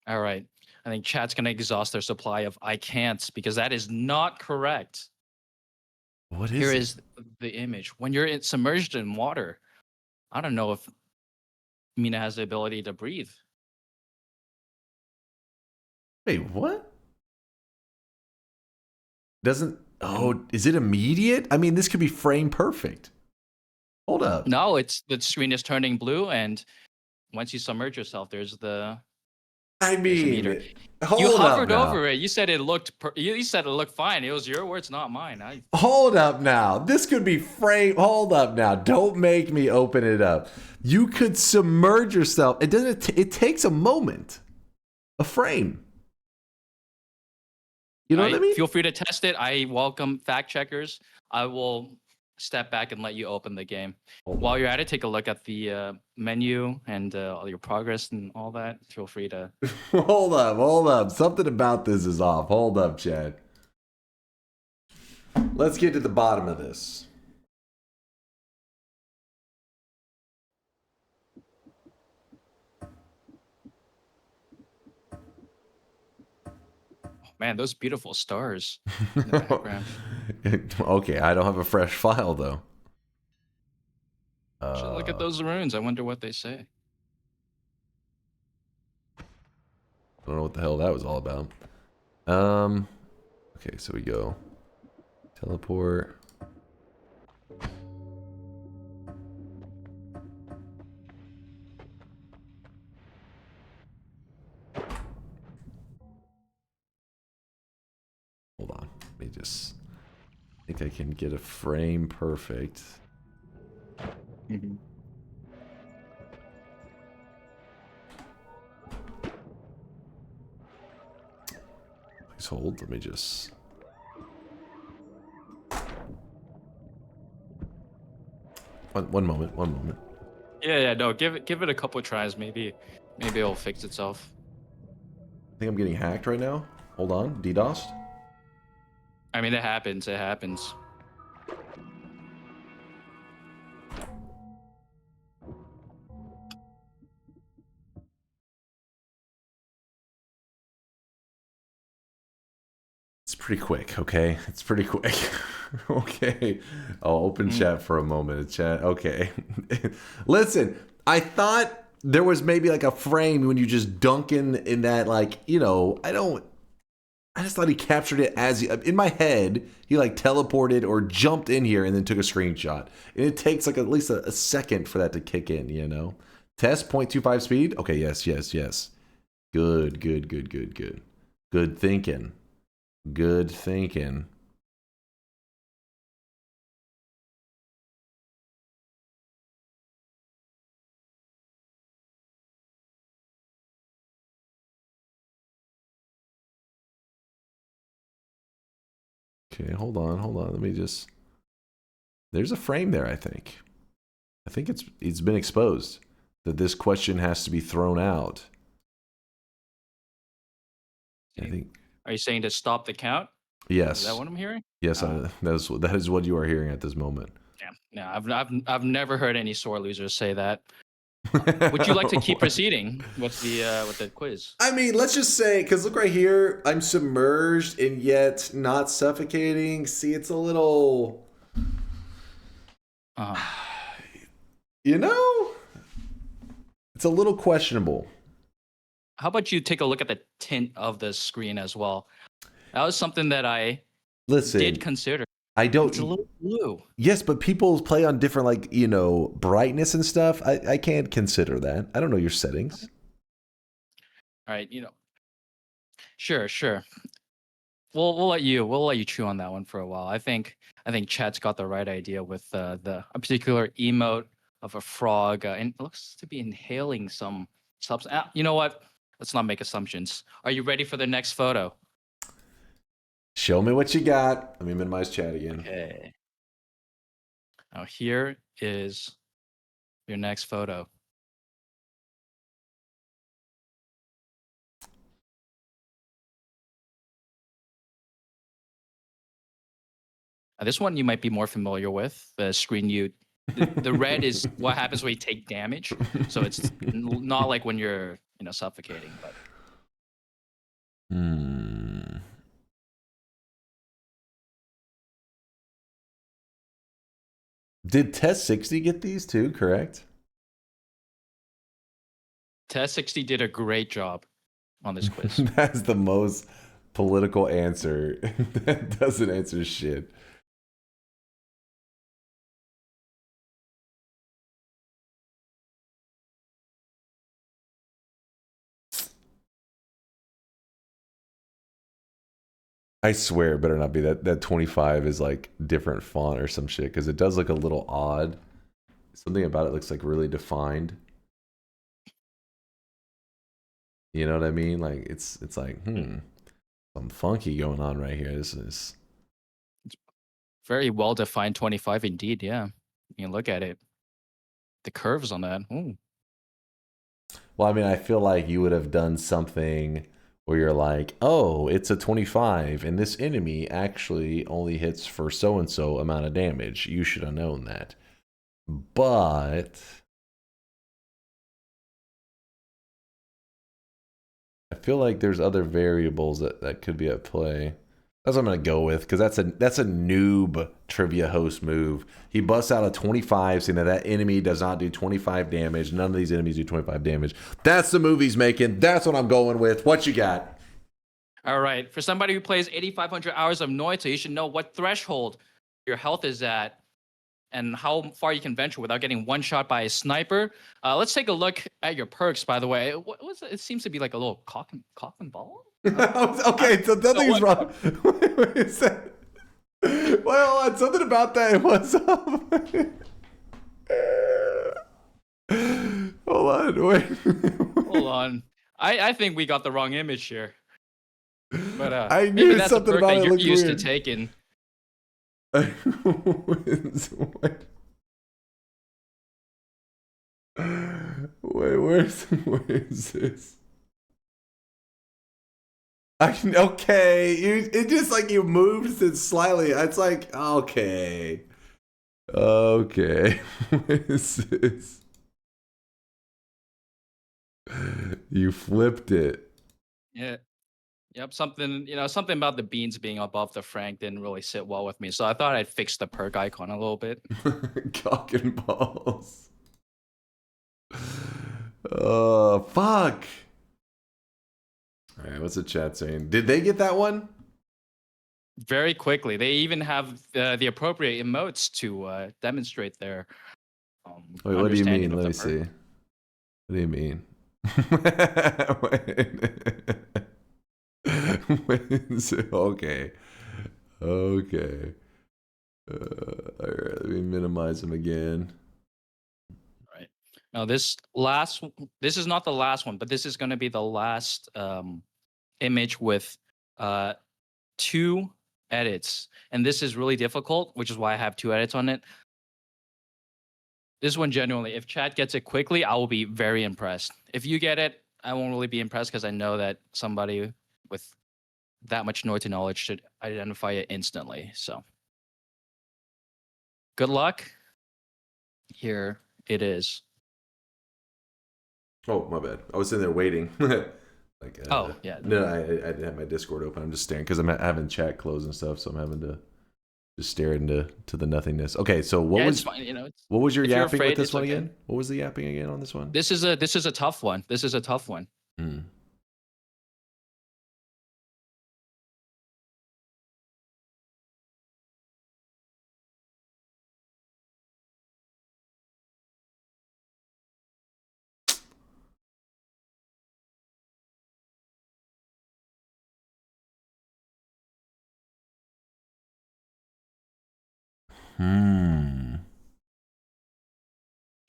All right. I think chat's going to exhaust their supply of I can'ts because that is not correct. What is Here it? is the image. When you're submerged in water, I don't know if Mina has the ability to breathe. Wait, what? Doesn't... Oh, is it immediate? I mean, this could be frame perfect. Hold up. No, the screen is turning blue, and once you submerge yourself, there's the... I mean, you hold hovered up now. over it. You said it looked. You said it looked fine. It was your words, not mine. Hold up now. This could be frame. Hold up now. Don't make me open it up. You could submerge yourself. It doesn't. It takes a moment. A frame. You know what I mean? Feel free to test it. I welcome fact checkers. I will step back and let you open the game. While you're at it, take a look at the menu and all your progress and all that. Feel free to. Hold up. Something about this is off. Hold up, Chad. Let's get to the bottom of this. Man, those beautiful stars in the background. Okay, I don't have a fresh file though. Should look at those runes. I wonder what they say. I don't know what the hell that was all about. Okay, so we go teleport. Hold on. Let me just think I can get a frame perfect. Mm-hmm. Please hold. Let me just. One moment. Yeah. No, give it a couple tries. Maybe it'll fix itself. I think I'm getting hacked right now. Hold on. DDoSed. I mean, it happens. It happens. It's pretty quick, okay? It's pretty quick. Okay. I'll open chat for a moment. Chat. Okay. Listen, I thought there was maybe like a frame when you just dunk in that, like, you know, I just thought he captured it as in my head, he like teleported or jumped in here and then took a screenshot. And it takes like at least a second for that to kick in, you know? Test 0.25 speed. Okay, yes. Good. Good thinking. Good thinking. Okay, hold on. Let me just. There's a frame there, I think. I think it's been exposed that this question has to be thrown out. I think. Are you saying to stop the count? Yes. Is that what I'm hearing? Yes, that is what you are hearing at this moment. Yeah. No, I've never heard any sore losers say that. Would you like to keep proceeding with the quiz? I mean, let's just say, because look right here, I'm submerged and yet not suffocating. See, it's a little. Uh-huh. You know, it's a little questionable. How about you take a look at the tint of the screen as well? That was something that I Listen, did consider. I don't. It's a little blue. Yes, but people play on different, like, brightness and stuff. I can't consider that. I don't know your settings. All right, sure, sure. We'll let you chew on that one for a while. I think Chad's got the right idea with a particular emote of a frog, and it looks to be inhaling some substance. You know what? Let's not make assumptions. Are you ready for the next photo? Show me what you got. Let me minimize chat again. Okay. Now here is your next photo. This one you might be more familiar with. The screen the red is what happens when you take damage. So it's not like when you're suffocating, but Did Test 60 get these too, correct? Test 60 did a great job on this quiz. That's the most political answer. That doesn't answer shit. I swear it better not be that 25 is like different font or some shit, because it does look a little odd. Something about it looks like really defined. You know what I mean? Like it's like, some funky going on right here. This is Very well defined 25 indeed, yeah. You can look at it. The curves on that. Ooh. Well, I mean, I feel like you would have done something where you're like, oh, it's a 25, and this enemy actually only hits for so-and-so amount of damage. You should have known that. But I feel like there's other variables that could be at play. That's what I'm gonna go with, because that's a noob trivia host move. He busts out a 25, saying that enemy does not do 25 damage. None of these enemies do 25 damage. That's the move he's making. That's what I'm going with. What you got? All right. For somebody who plays 8,500 hours of Noita, you should know what threshold your health is at and how far you can venture without getting one shot by a sniper. Let's take a look at your perks, by the way. What was it? It seems to be like a little coffin ball. Okay, so nothing's wrong. Wait a second. Well, hold on. Something about that was hold on, wait. Hold on. I think we got the wrong image here. But I maybe knew that's something a perk about that it you're looked used weird. to taking. Wait, where's this? Okay, it just like you moved it slightly. It's like, okay. What is this? You flipped it. Yeah. Yep, something about the beans being above the frank didn't really sit well with me. So I thought I'd fix the perk icon a little bit. Cock and balls. Oh, fuck. All right, what's the chat saying? Did they get that one? Very quickly. They even have the appropriate emotes to demonstrate their Wait, what do you mean? understanding of Let the me perk. see. What do you mean? Okay. Okay. All right, let me minimize them again. Right. Now this is not the last one, but this is going to be the last image with 2 edits. And this is really difficult, which is why I have 2 edits on it. This one, genuinely, if chat gets it quickly, I will be very impressed. If you get it, I won't really be impressed because I know that somebody with that much Noita knowledge should identify it instantly. So good luck. Here it is. Oh, my bad. I was sitting there waiting. Oh, yeah. No, I didn't have my Discord open. I'm just staring because I'm having chat closed and stuff, so I'm having to Just stare into the nothingness. Okay, so what Yeah, was it's fine. You know, what was your if you're yapping with afraid, this it's one okay. again? What was the yapping again on this one? This is a tough one. This is a tough one. Hmm. Hmm.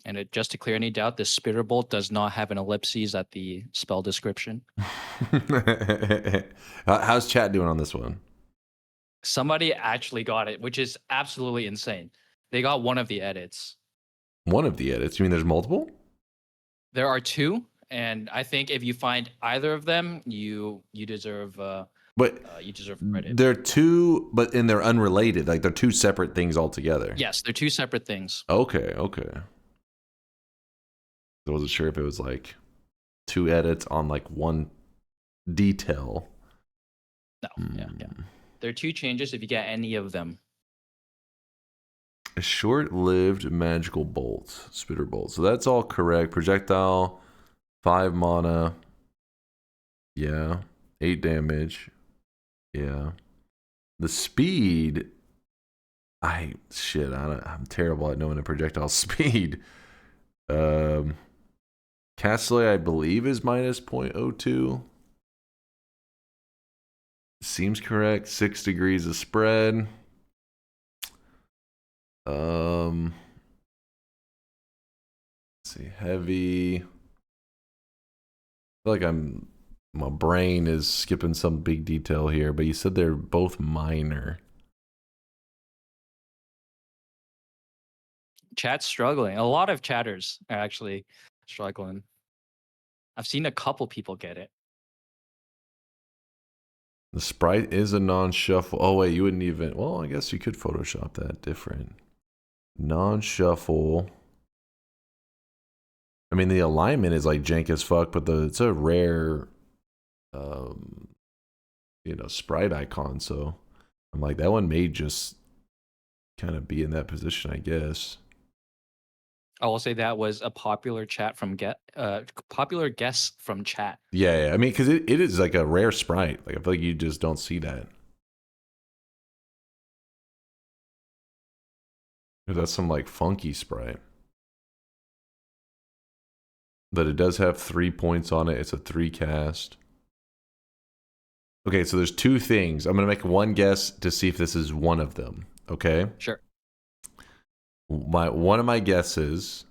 And just to clear any doubt, the spitter bolt does not have an ellipses at the spell description. How's chat doing on this one? Somebody actually got it, which is absolutely insane. They got one of the edits. One of the edits. You mean there's multiple? There are two, and I think if you find either of them, you deserve But you deserve credit. they're two, and they're unrelated. Like they're two separate things altogether. Yes, they're two separate things. Okay. I wasn't sure if it was like two edits on like one detail. No, yeah. There are two changes if you get any of them. A short-lived magical bolt, spitter bolt. So that's all correct. Projectile, 5 mana. Yeah. 8 damage. Yeah. The speed. I'm terrible at knowing the projectile speed. Castellet, I believe, is minus 0.02. Seems correct. 6 degrees of spread. Let's see, heavy. I feel like my brain is skipping some big detail here, but you said they're both minor. Chat's struggling. A lot of chatters are actually struggling. I've seen a couple people get it. The sprite is a non-shuffle. Oh wait, you wouldn't even. Well, I guess you could Photoshop that different. Non-shuffle. I mean, the alignment is like jank as fuck, but it's a rare, sprite icon. So I'm like, that one may just kind of be in that position, I guess. I will say that was a popular popular guess from chat. Yeah. I mean, because it is like a rare sprite. Like I feel like you just don't see that. That's some like funky sprite. But it does have 3 points on it. It's a 3 cast. Okay, so there's two things. I'm gonna make one guess to see if this is one of them. Okay. Sure. One of my guesses.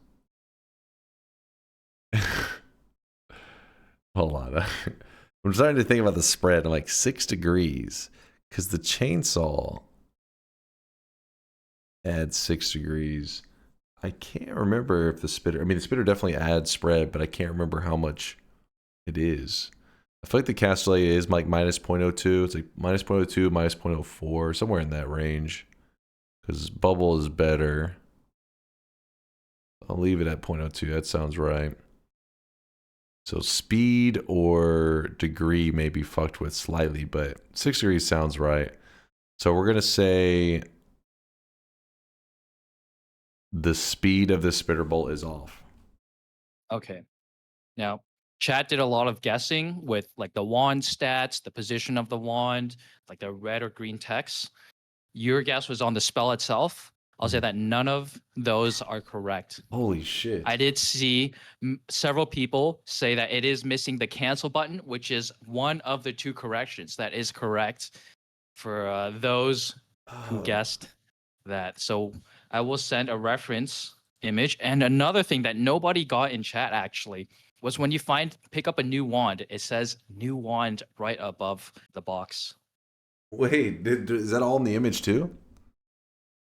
Hold on. I'm starting to think about the spread. I'm like 6 degrees because the chainsaw adds 6 degrees. I can't remember if the spitter. I mean, the spitter definitely adds spread, but I can't remember how much it is. I feel like the Castellet is like minus 0.02. It's like minus 0.02, minus 0.04, somewhere in that range. Because bubble is better. I'll leave it at 0.02. That sounds right. So speed or degree may be fucked with slightly, but 6 degrees sounds right. So we're going to say the speed of the spitter bolt is off. Okay. Now, chat did a lot of guessing with like the wand stats, the position of the wand, like the red or green text. Your guess was on the spell itself. I'll say that none of those are correct. Holy shit. I did see several people say that it is missing the cancel button, which is one of the two corrections that is correct for those who guessed that. So I will send a reference image. And another thing that nobody got in chat actually was when you pick up a new wand, it says new wand right above the box. Wait, is that all in the image too?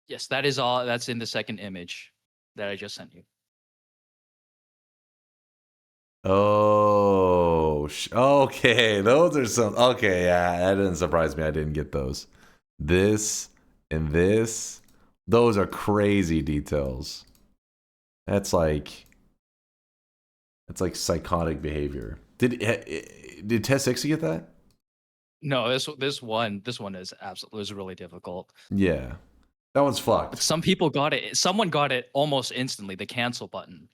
Yes, that is all. That's in the second image that I just sent you. Oh, okay. Those are some. Okay, yeah, that didn't surprise me. I didn't get those. This and this, those are crazy details. That's like psychotic behavior. Did Test 60 get that? No, this one is absolutely was really difficult. Yeah. That one's But fucked. some people got it. Someone got it almost instantly. The cancel button.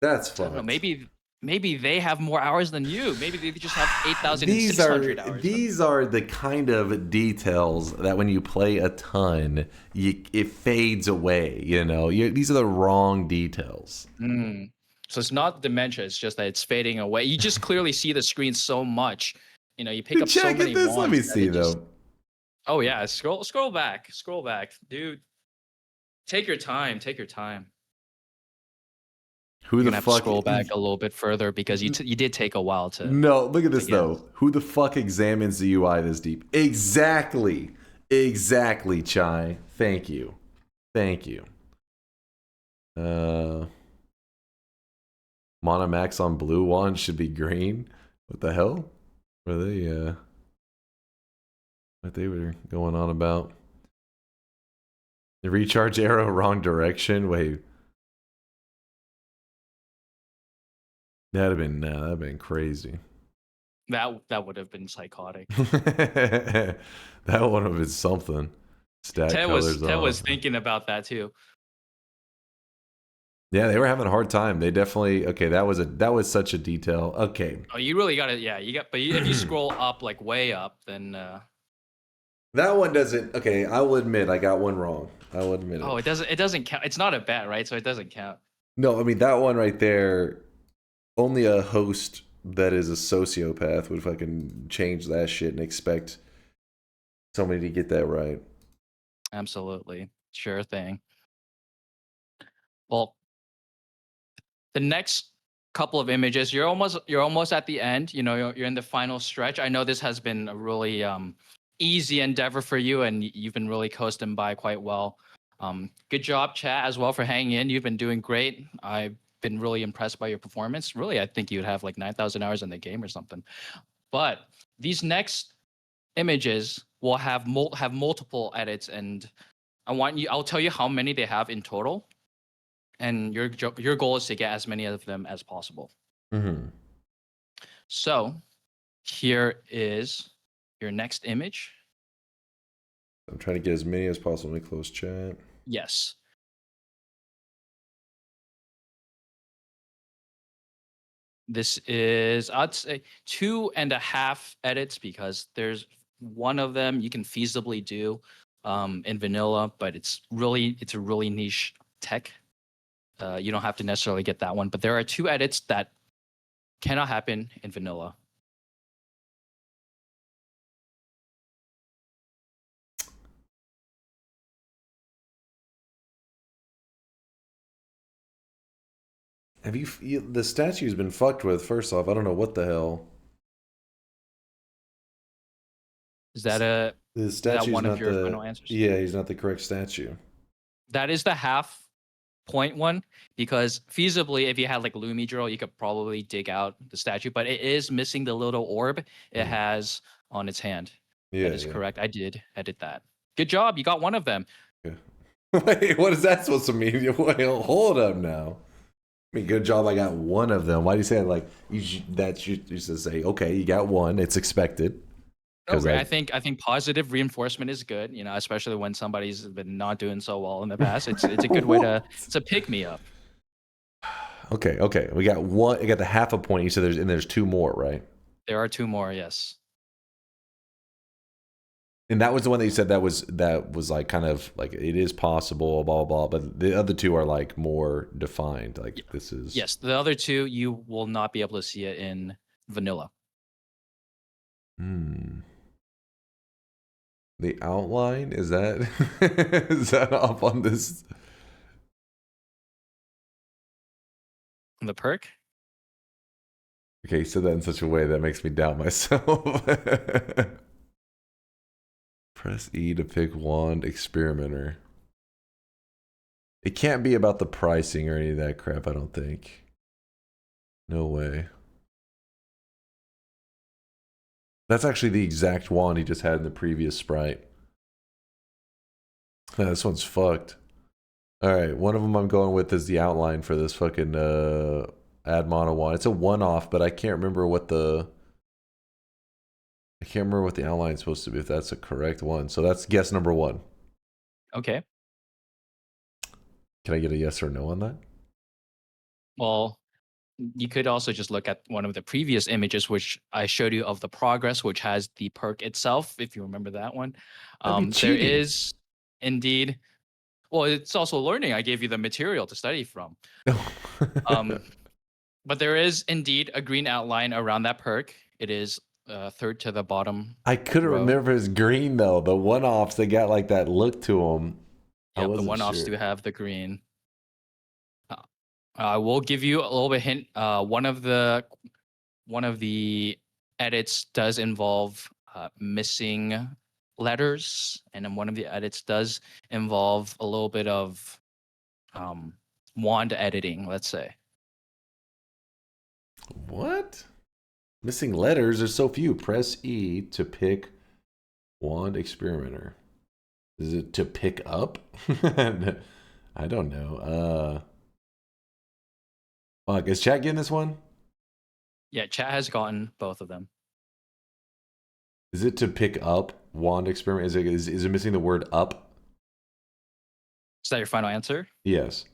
That's I don't know. fucked. Maybe they have more hours than you. Maybe they just have These 8,600 hours. these are the kind of details that when you play a ton, it fades away. You know, these are the wrong details. Mm. So it's not dementia. It's just that it's fading away. You just clearly see the screen so much. You know, you pick up so Check many at this. Let wands me that see it just- though. Oh yeah, scroll back, dude. Take your time. Take your time. Who You're the gonna have to fuck? scroll back a little bit further because you did take a while to. No, look at this guess. though. Who the fuck examines the UI this deep? Exactly, Chai. Thank you. Monomax on blue wand should be green. What the hell? Were they what they were going on about? The recharge arrow wrong direction. Wait. That'd have been crazy. That would have been psychotic. That would have been something. Stat Ted colors was off. thinking about that too. Yeah, they were having a hard time. They definitely that was such a detail. Okay. Oh, you really got it. Yeah, if you scroll up like way up, then That one doesn't. Okay, I will admit I got one wrong. I will admit it. oh, it doesn't count. It's not a bet, right? So it doesn't count. No, I mean that one right there. Only a host that is a sociopath would fucking change that shit and expect somebody to get that right. Absolutely. Sure thing. Well, the next couple of images, you're almost at the end. You know, you're in the final stretch. I know this has been a really easy endeavor for you, and you've been really coasting by quite well. Good job, chat, as well, for hanging in. You've been doing great. I've been really impressed by your performance. Really, I think you'd have like 9,000 hours in the game or something. But these next images will have multiple edits, and I'll tell you how many they have in total, and your goal is to get as many of them as possible. Mm-hmm. So here is your next image. I'm trying to get as many as possible. Let me close chat. Yes. This is, I'd say, 2.5 edits because there's one of them you can feasibly do in vanilla, but it's a really niche tech. You don't have to necessarily get that one, but there are 2 edits that cannot happen in vanilla. Have the statue's been fucked with? First off, I don't know what the hell. Is that one of your final answers? Yeah, he's not the correct statue. That is the half point one, because feasibly, if you had like Lumi drill, you could probably dig out the statue, but it is missing the little orb it has on its hand. Yeah, that is correct. I did edit that. Good job. You got one of them. Yeah. Wait, what is that supposed to mean? Wait, hold up now. I mean, good job. I got one of them. Why do you say it like you should say, okay, you got one. It's expected. Okay, I think positive reinforcement is good. You know, especially when somebody's been not doing so well in the past. It's a good way to pick me up. Okay. We got one. I got the half a point. You said there's 2 more, right? There are 2 more. Yes. And that was the one that you said that was like kind of like it is possible, blah blah blah. But the other 2 are like more defined. Like this is. Yes, the other 2 you will not be able to see it in vanilla. The outline is that is that up on this? The perk. Okay, you said that in such a way that makes me doubt myself. Press E to pick wand experimenter. It can't be about the pricing or any of that crap, I don't think. No way. That's actually the exact wand he just had in the previous sprite. This one's fucked. Alright, one of them I'm going with is the outline for this fucking add mono wand. It's a one-off, but I can't remember what the I can't remember what the outline is supposed to be, if that's a correct one. So that's guess number 1. Okay. Can I get a yes or no on that? Well, you could also just look at one of the previous images, which I showed you of the progress, which has the perk itself, if you remember that one. That'd be There cheating. is indeed, well, it's also learning. I gave you the material to study from. But there is indeed a green outline around that perk. It is third to the bottom. I couldn't row. remember his green though. The one-offs, they got like that look to them. I Yep, the wasn't one-offs sure. do have the green. I will give you a little bit hint. One of the edits does involve missing letters, and then one of the edits does involve a little bit of wand editing, let's say. What? Missing letters? There's so few. Press E to pick wand experimenter. Is it to pick up? I don't know. Fuck, is chat getting this one? Yeah, chat has gotten both of them. Is it to pick up wand experiment? Is it missing the word up? Is that your final answer? Yes.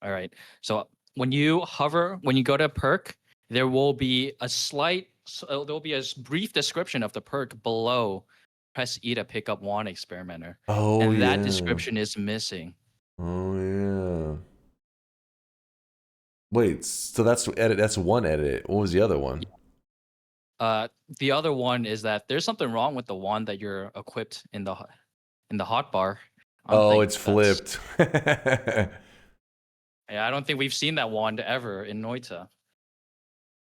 All right. So when you go to perk, there will be a brief description of the perk below. Press E to pick up wand experimenter. Oh, and yeah. that description is missing. Oh, yeah. Wait, so that's edit. That's one edit. What was the other one? The other one is that there's something wrong with the wand that you're equipped in the hotbar. Oh, it's flipped. Yeah, I don't think we've seen that wand ever in Noita.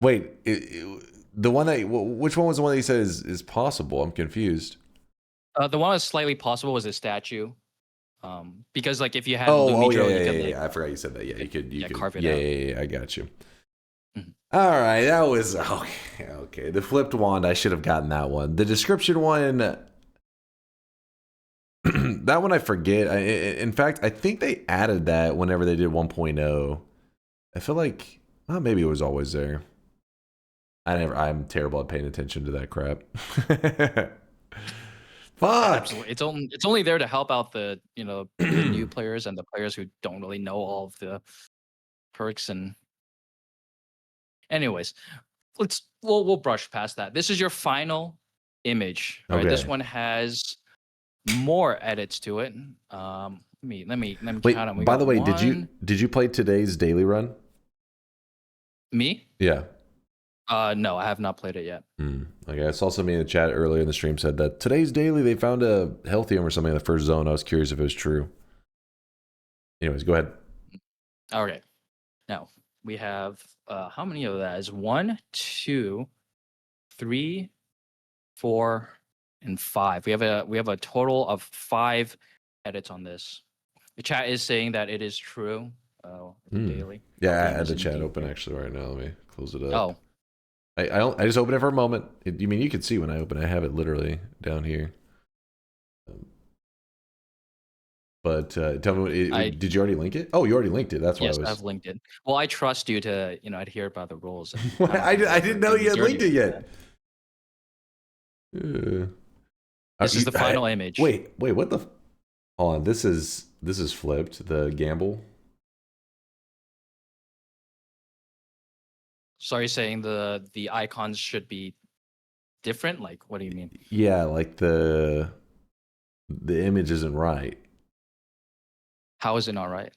Wait, the one that which one was the one that you said is possible? I'm confused. The one that's slightly possible was a statue. Because like if you had Oh, Lumidro, yeah, you could yeah, like yeah. I forgot you said that. Yeah, you could carve it yeah, out. yeah, I got you. Mhm. All right, that was okay. Okay, the flipped wand. I should have gotten that one. The description one. That one I forget. In fact, I think they added that whenever they did 1.0. I feel like maybe it was always there. I'm terrible at paying attention to that crap. Fuck. Absolutely. It's only there to help out the the new players and the players who don't really know all of the perks. And anyways, we'll brush past that. This is your final image. Right. Okay. This one has more edits to it. Let me Wait, count them. by the way, did you play today's daily run? Me? Yeah. No, I have not played it yet. Okay, I saw somebody in the chat earlier in the stream said that today's daily they found a healthium or something in the first zone. I was curious if it was true. Anyways, go ahead. Okay. Now we have how many of that is 1, 2, 3, 4, and 5. We have a total of 5 edits on this. The chat is saying that it is true. Daily. Yeah, Okay, I had the this chat indeed open true. actually right now. Let me close it up. Oh, I just opened it for a moment. You mean you can see when I open it? I have it literally down here. But tell me, did you already link it? Oh, you already linked it. That's why yes, I was. I've linked it. Well, I trust you to adhere by the rules. And I didn't know you had linked it yet. This is the final image. Wait, what the? Hold on, this is flipped. The gamble. So are you saying the icons should be different? Like, what do you mean? Yeah, like the image isn't right. How is it not right?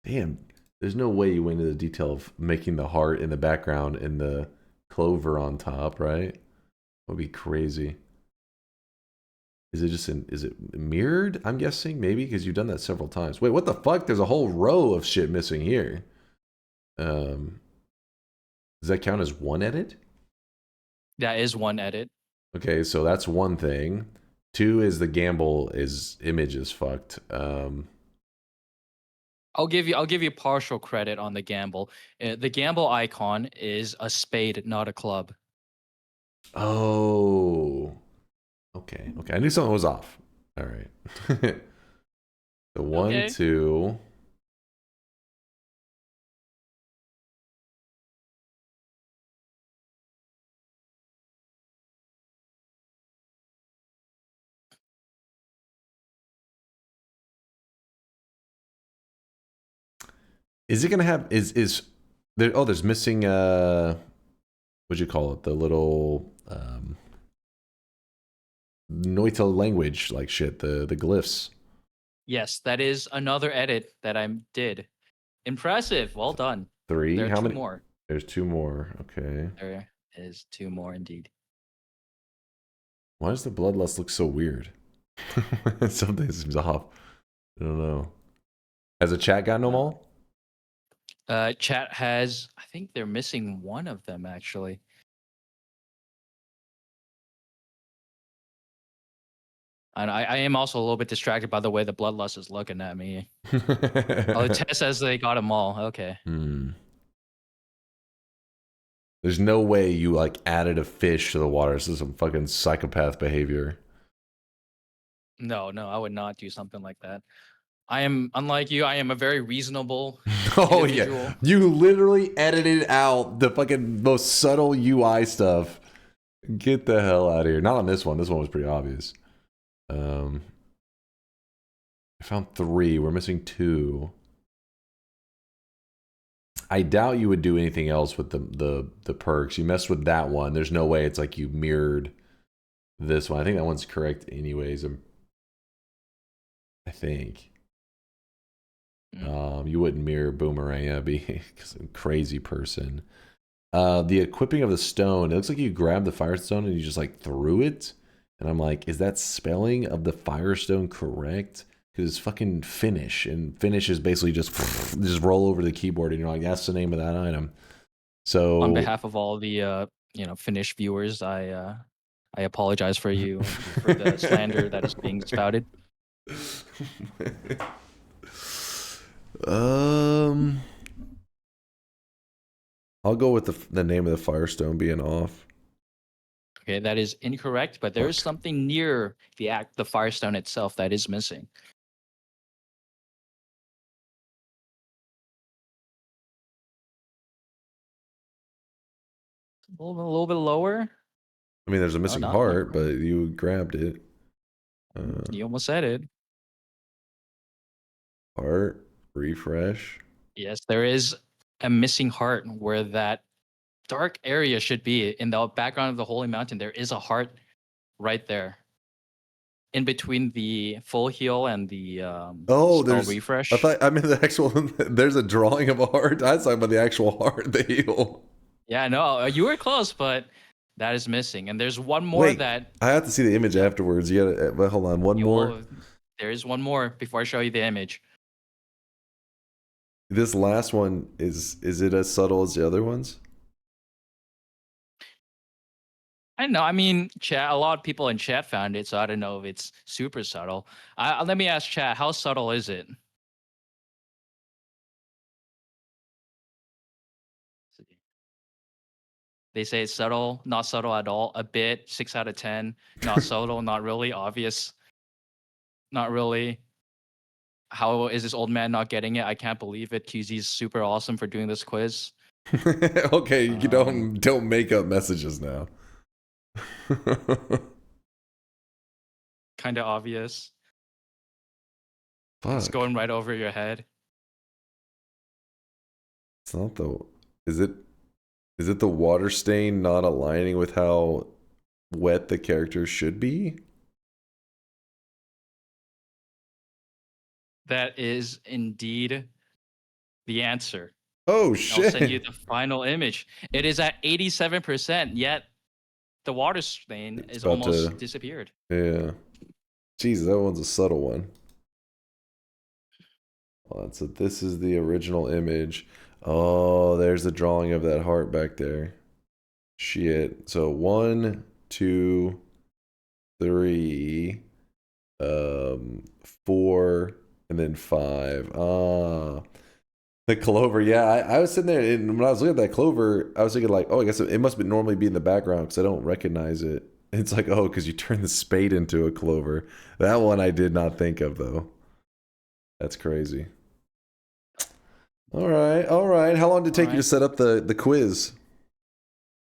Damn, there's no way you went into the detail of making the heart in the background and the clover on top, right? That would be crazy. Is it mirrored? I'm guessing maybe because you've done that several times. Wait, what the fuck? There's a whole row of shit missing here. Does that count as one edit? That is one edit. Okay, so that's one thing. 2 is the gamble image is fucked. I'll give you partial credit on the gamble. The gamble icon is a spade, not a club. Oh. Okay. I knew something was off. All right. The 1, Okay. 2. Is it gonna have is there? Oh, there's missing. What'd you call it? The little Noita language like shit. The glyphs. Yes, that is another edit that I did. Impressive. Well done. 3. There are How two many? more. There's 2 more. Okay. There is 2 more indeed. Why does the bloodlust look so weird? Something seems off. I don't know. Has the chat gotten them all? Chat has, I think they're missing one of them actually. And I am also a little bit distracted by the way the bloodlust is looking at me. Oh, Tess says they got them all. Okay. There's no way you like added a fish to the water. This is some fucking psychopath behavior. No, I would not do something like that. I am, unlike you, I am a very reasonable Oh individual. yeah, you literally edited out the fucking most subtle UI stuff. Get the hell out of here. Not on this one. This one was pretty obvious. I found 3. We're missing 2. I doubt you would do anything else with the perks. You messed with that one. There's no way it's like you mirrored this one. I think that one's correct anyways. I think. You wouldn't mirror Boomerang. That'd be a crazy person. The equipping of the stone. It looks like you grabbed the firestone and you just like threw it. And I'm like, is that spelling of the firestone correct? Because it's fucking finish, and finish is basically just roll over the keyboard, and you're like, that's the name of that item. So on behalf of all the Finnish viewers, I apologize for you for the slander that is being spouted. I'll go with the name of the firestone being off. Okay, that is incorrect, but there is something near the firestone itself that is missing. A little bit lower. I mean, there's a missing heart, but you grabbed it. You almost said it. Heart, refresh. Yes, there is a missing heart where that dark area should be. In the background of the Holy Mountain, there is a heart right there. In between the full heal and the there's refresh. I mean the actual. There's a drawing of a heart. I was talking about the actual heart, the heal. Yeah, no, you were close, but that is missing. And there's one more. Wait, that I have to see the image afterwards. You gotta. But hold on, one more. There is one more before I show you the image. This last one is it as subtle as the other ones? I don't know. I mean, chat. A lot of people in chat found it, so I don't know if it's super subtle. Let me ask chat, how subtle is it? They say it's subtle, not subtle at all. A bit, 6 out of 10. Not subtle, not really. Obvious, not really. How is this old man not getting it? I can't believe it. QZ's super awesome for doing this quiz. Okay, you don't make up messages now. Kind of obvious. Fuck. It's going right over your head. It's not the. Is it the water stain not aligning with how wet the character should be? That is indeed the answer. Oh shit! I'll send you the final image. It is at 87%, yet the water stain is almost disappeared. Yeah. Jesus, that one's a subtle one. So this is the original image. Oh, there's the drawing of that heart back there. Shit. So 1, 2, 3, 4, and then 5. The clover. Yeah, I was sitting there, and when I was looking at that clover, I was thinking like, oh, I guess it must normally be in the background because I don't recognize it. It's like, oh, because you turn the spade into a clover. That one I did not think of, though. That's crazy. All right. How long did it take you to set up the quiz?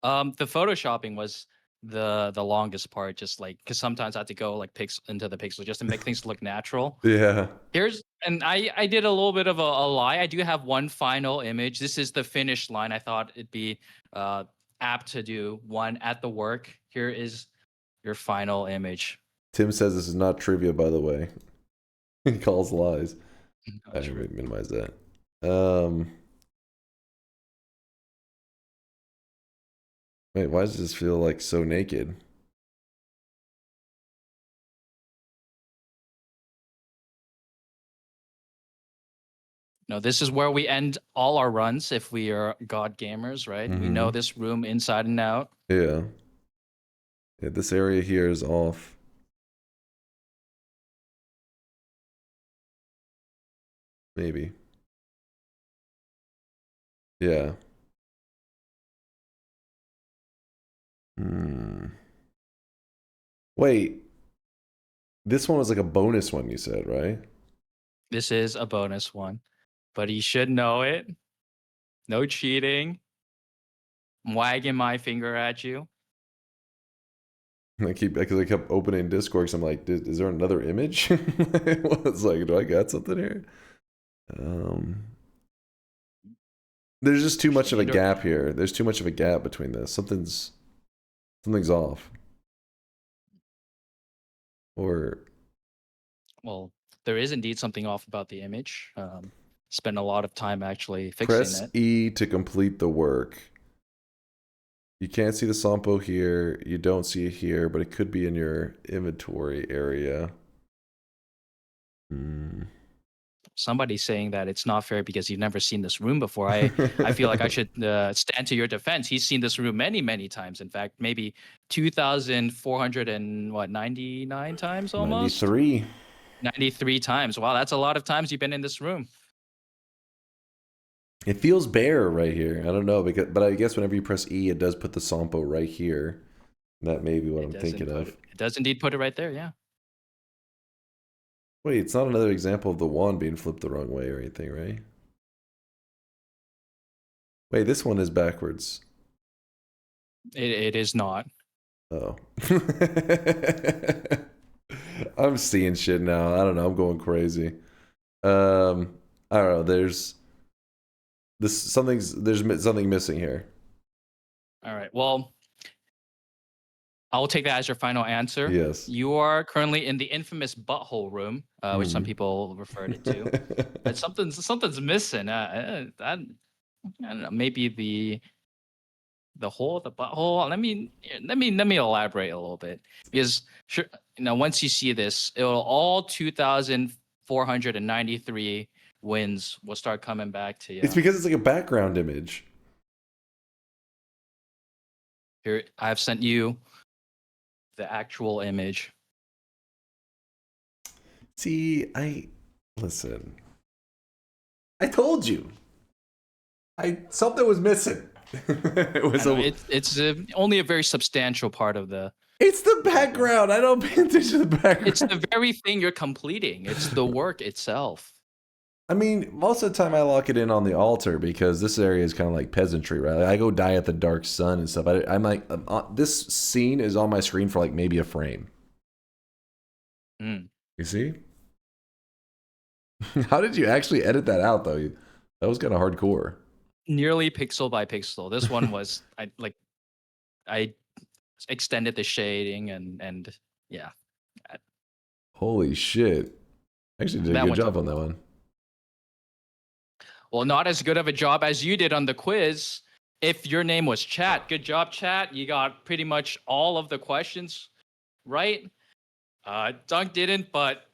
The photoshopping was the longest part, just like because sometimes I have to go like into the pixel just to make things look natural. Yeah. And I did a little bit of a lie. I do have one final image. This is the finish line. I thought it'd be apt to do one at the work. Here is your final image. Tim says this is not trivia, by the way. He calls lies. Oh, I true. minimize that. Wait, why does this feel like so naked? No, this is where we end all our runs if we are God gamers, right? We know this room inside and out. Yeah. Yeah, this area here is off. Maybe. Yeah. Wait. This one was like a bonus one, you said, right? This is a bonus one, but you should know it. No cheating. I'm wagging my finger at you. Because I kept opening Discord because I'm like, is there another image? It's like, do I got something here? There's just too much of a gap here. There's too much of a gap between this. Something's off. Or well, there is indeed something off about the image. Spend a lot of time actually fixing press it. E to complete the work. You can't see the Sampo here. You don't see it here, but it could be in your inventory area. Somebody's saying that it's not fair because you've never seen this room before. I feel like I should stand to your defense. He's seen this room many, many times. In fact, maybe 2,499 times almost. 93. 93 times. Wow, that's a lot of times you've been in this room. It feels bare right here. I don't know, but I guess whenever you press E, it does put the Sampo right here. That may be what I'm thinking of. It does indeed put it right there, yeah. Wait, it's not another example of the wand being flipped the wrong way or anything, right? Wait, this one is backwards. It is not. Oh. I'm seeing shit now. I don't know. I'm going crazy. I don't know. There's something missing here. All right. Well, I'll take that as your final answer. Yes. You are currently in the infamous butthole room, which some people referred it to. But something's missing. I don't know. Maybe the hole, the butthole. Let me elaborate a little bit, because sure, once you see this, all 2,493 wins will start coming back to you. It's because it's like a background image. Here, I've sent you the actual image. See, listen. I told you. Something was missing. It's only a very substantial part of the. It's the background. I don't pay attention to the background. It's the very thing you're completing. It's the work itself. I mean, most of the time I lock it in on the altar because this area is kind of like peasantry, right? Like I go die at the dark sun and stuff. I'm like, this scene is on my screen for like maybe a frame. You see? How did you actually edit that out, though? That was kind of hardcore. Nearly pixel by pixel. This one was I extended the shading and yeah. Holy shit! Actually, did a good job on that one. Well, not as good of a job as you did on the quiz. If your name was Chat, good job, Chat. You got pretty much all of the questions right. Dunk didn't, but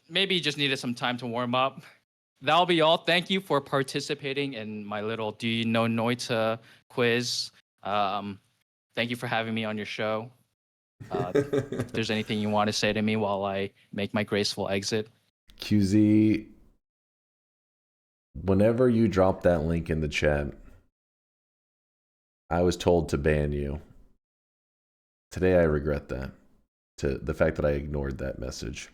maybe you just needed some time to warm up. That'll be all. Thank you for participating in my little Do You Know Noita quiz. Thank you for having me on your show. If there's anything you want to say to me while I make my graceful exit. QZ, whenever you drop that link in the chat, I was told to ban you. Today I regret that. To the fact that I ignored that message.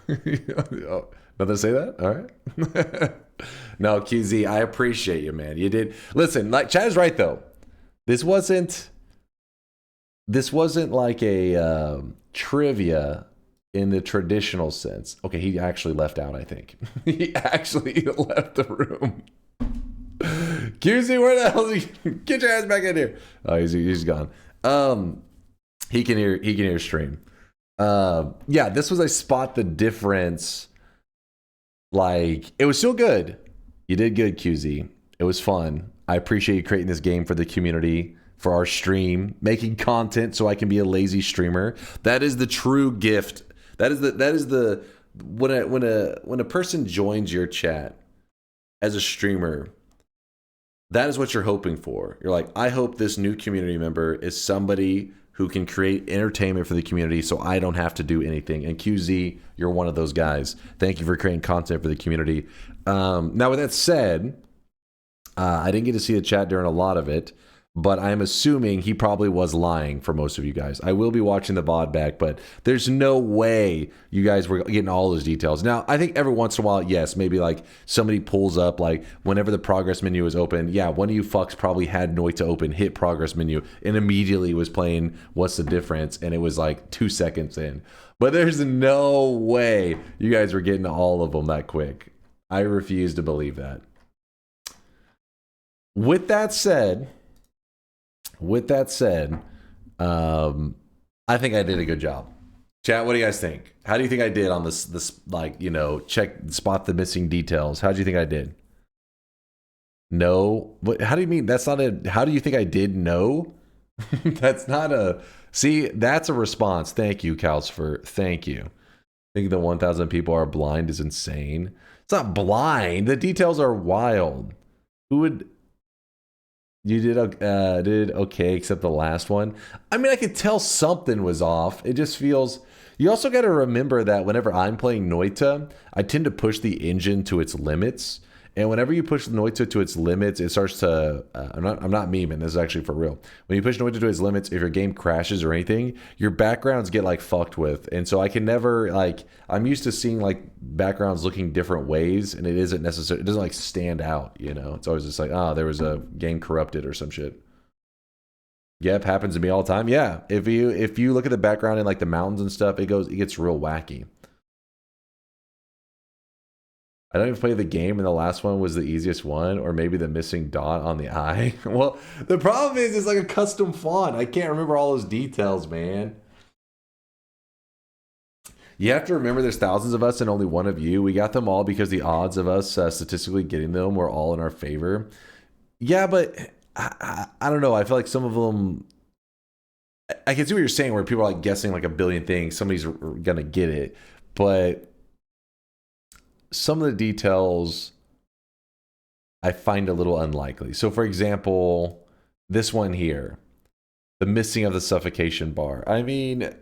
Oh, nothing to say that? All right. No, QZ, I appreciate you, man. You did. Listen, like Chad is right though. This wasn't like a trivia in the traditional sense. Okay, he actually left out, I think. He actually left the room. QZ, where the hell is he? Get your ass back in here. Oh, he's gone. He can hear stream. Yeah, this was a spot the difference. Like, it was still good. You did good, QZ. It was fun. I appreciate you creating this game for the community, for our stream, making content so I can be a lazy streamer. That is the true gift. That is the when a person joins your chat as a streamer, that is what you're hoping for. You're like, I hope this new community member is somebody who can create entertainment for the community so I don't have to do anything. And QZ, you're one of those guys. Thank you for creating content for the community. Now, with that said, I didn't get to see the chat during a lot of it, but I'm assuming he probably was lying for most of you guys. I will be watching the VOD back, but there's no way you guys were getting all those details. Now, I think every once in a while, yes, maybe like somebody pulls up, like whenever the progress menu is open, yeah, one of you fucks probably had Noita open, hit progress menu, and immediately was playing What's the Difference, and it was like 2 seconds in. But there's no way you guys were getting all of them that quick. I refuse to believe that. With that said, I think I did a good job. Chat, what do you guys think? How do you think I did on this like, you know, spot the missing details? How do you think I did? No. What, how do you mean? That's not a, how do you think I did? No. That's not a, see, that's a response. Thank you, Calcifer. Thank you. Thinking the 1,000 people are blind is insane. It's not blind. The details are wild. Who would... You did okay, except the last one. I mean, I could tell something was off. It just feels... You also got to remember that whenever I'm playing Noita, I tend to push the engine to its limits. And whenever you push Noita to its limits, it starts to... I'm not memeing. This is actually for real. When you push Noita to its limits, if your game crashes or anything, your backgrounds get like fucked with. And so I can never like... I'm used to seeing like backgrounds looking different ways, and it isn't necessary. It doesn't like stand out, you know? It's always just like, oh, there was a game corrupted or some shit. Yep, happens to me all the time. Yeah, if you look at the background in like the mountains and stuff, it gets real wacky. I don't even play the game, and the last one was the easiest one, or maybe the missing dot on the eye. Well, the problem is it's like a custom font. I can't remember all those details, man. You have to remember there's thousands of us and only one of you. We got them all because the odds of us statistically getting them were all in our favor. Yeah, but I don't know. I feel like some of them... I can see what you're saying, where people are like guessing like a billion things. Somebody's gonna get it. But some of the details I find a little unlikely. So for example, this one here, the missing of the suffocation bar. I mean,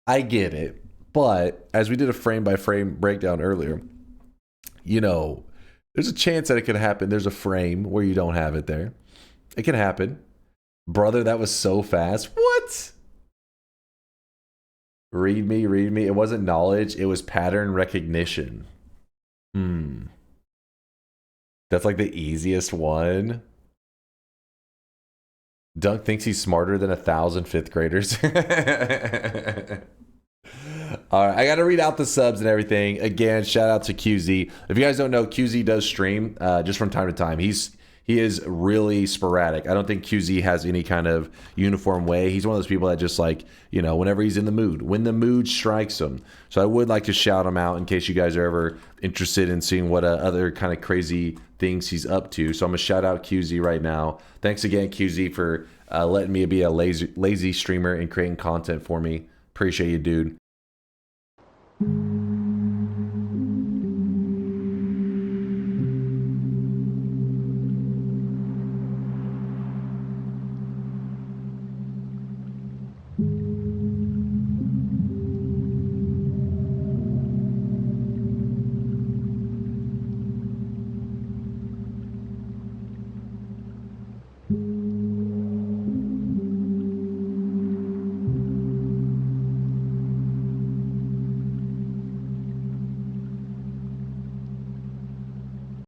I get it, but as we did a frame by frame breakdown earlier, you know, there's a chance that it could happen. There's a frame where you don't have it there. It can happen. Brother, that was so fast. What? Read me. It wasn't knowledge. It was pattern recognition. That's like the easiest one. Dunk thinks he's smarter than 1,000 fifth graders. All right, I got to read out the subs and everything. Again, shout out to QZ. If you guys don't know, QZ does stream just from time to time. He is really sporadic. I don't think QZ has any kind of uniform way. He's one of those people that just like, you know, whenever he's in the mood, when the mood strikes him. So I would like to shout him out in case you guys are ever interested in seeing what other kind of crazy things he's up to. So I'm going to shout out QZ right now. Thanks again, QZ, for letting me be a lazy streamer and creating content for me. Appreciate you, dude.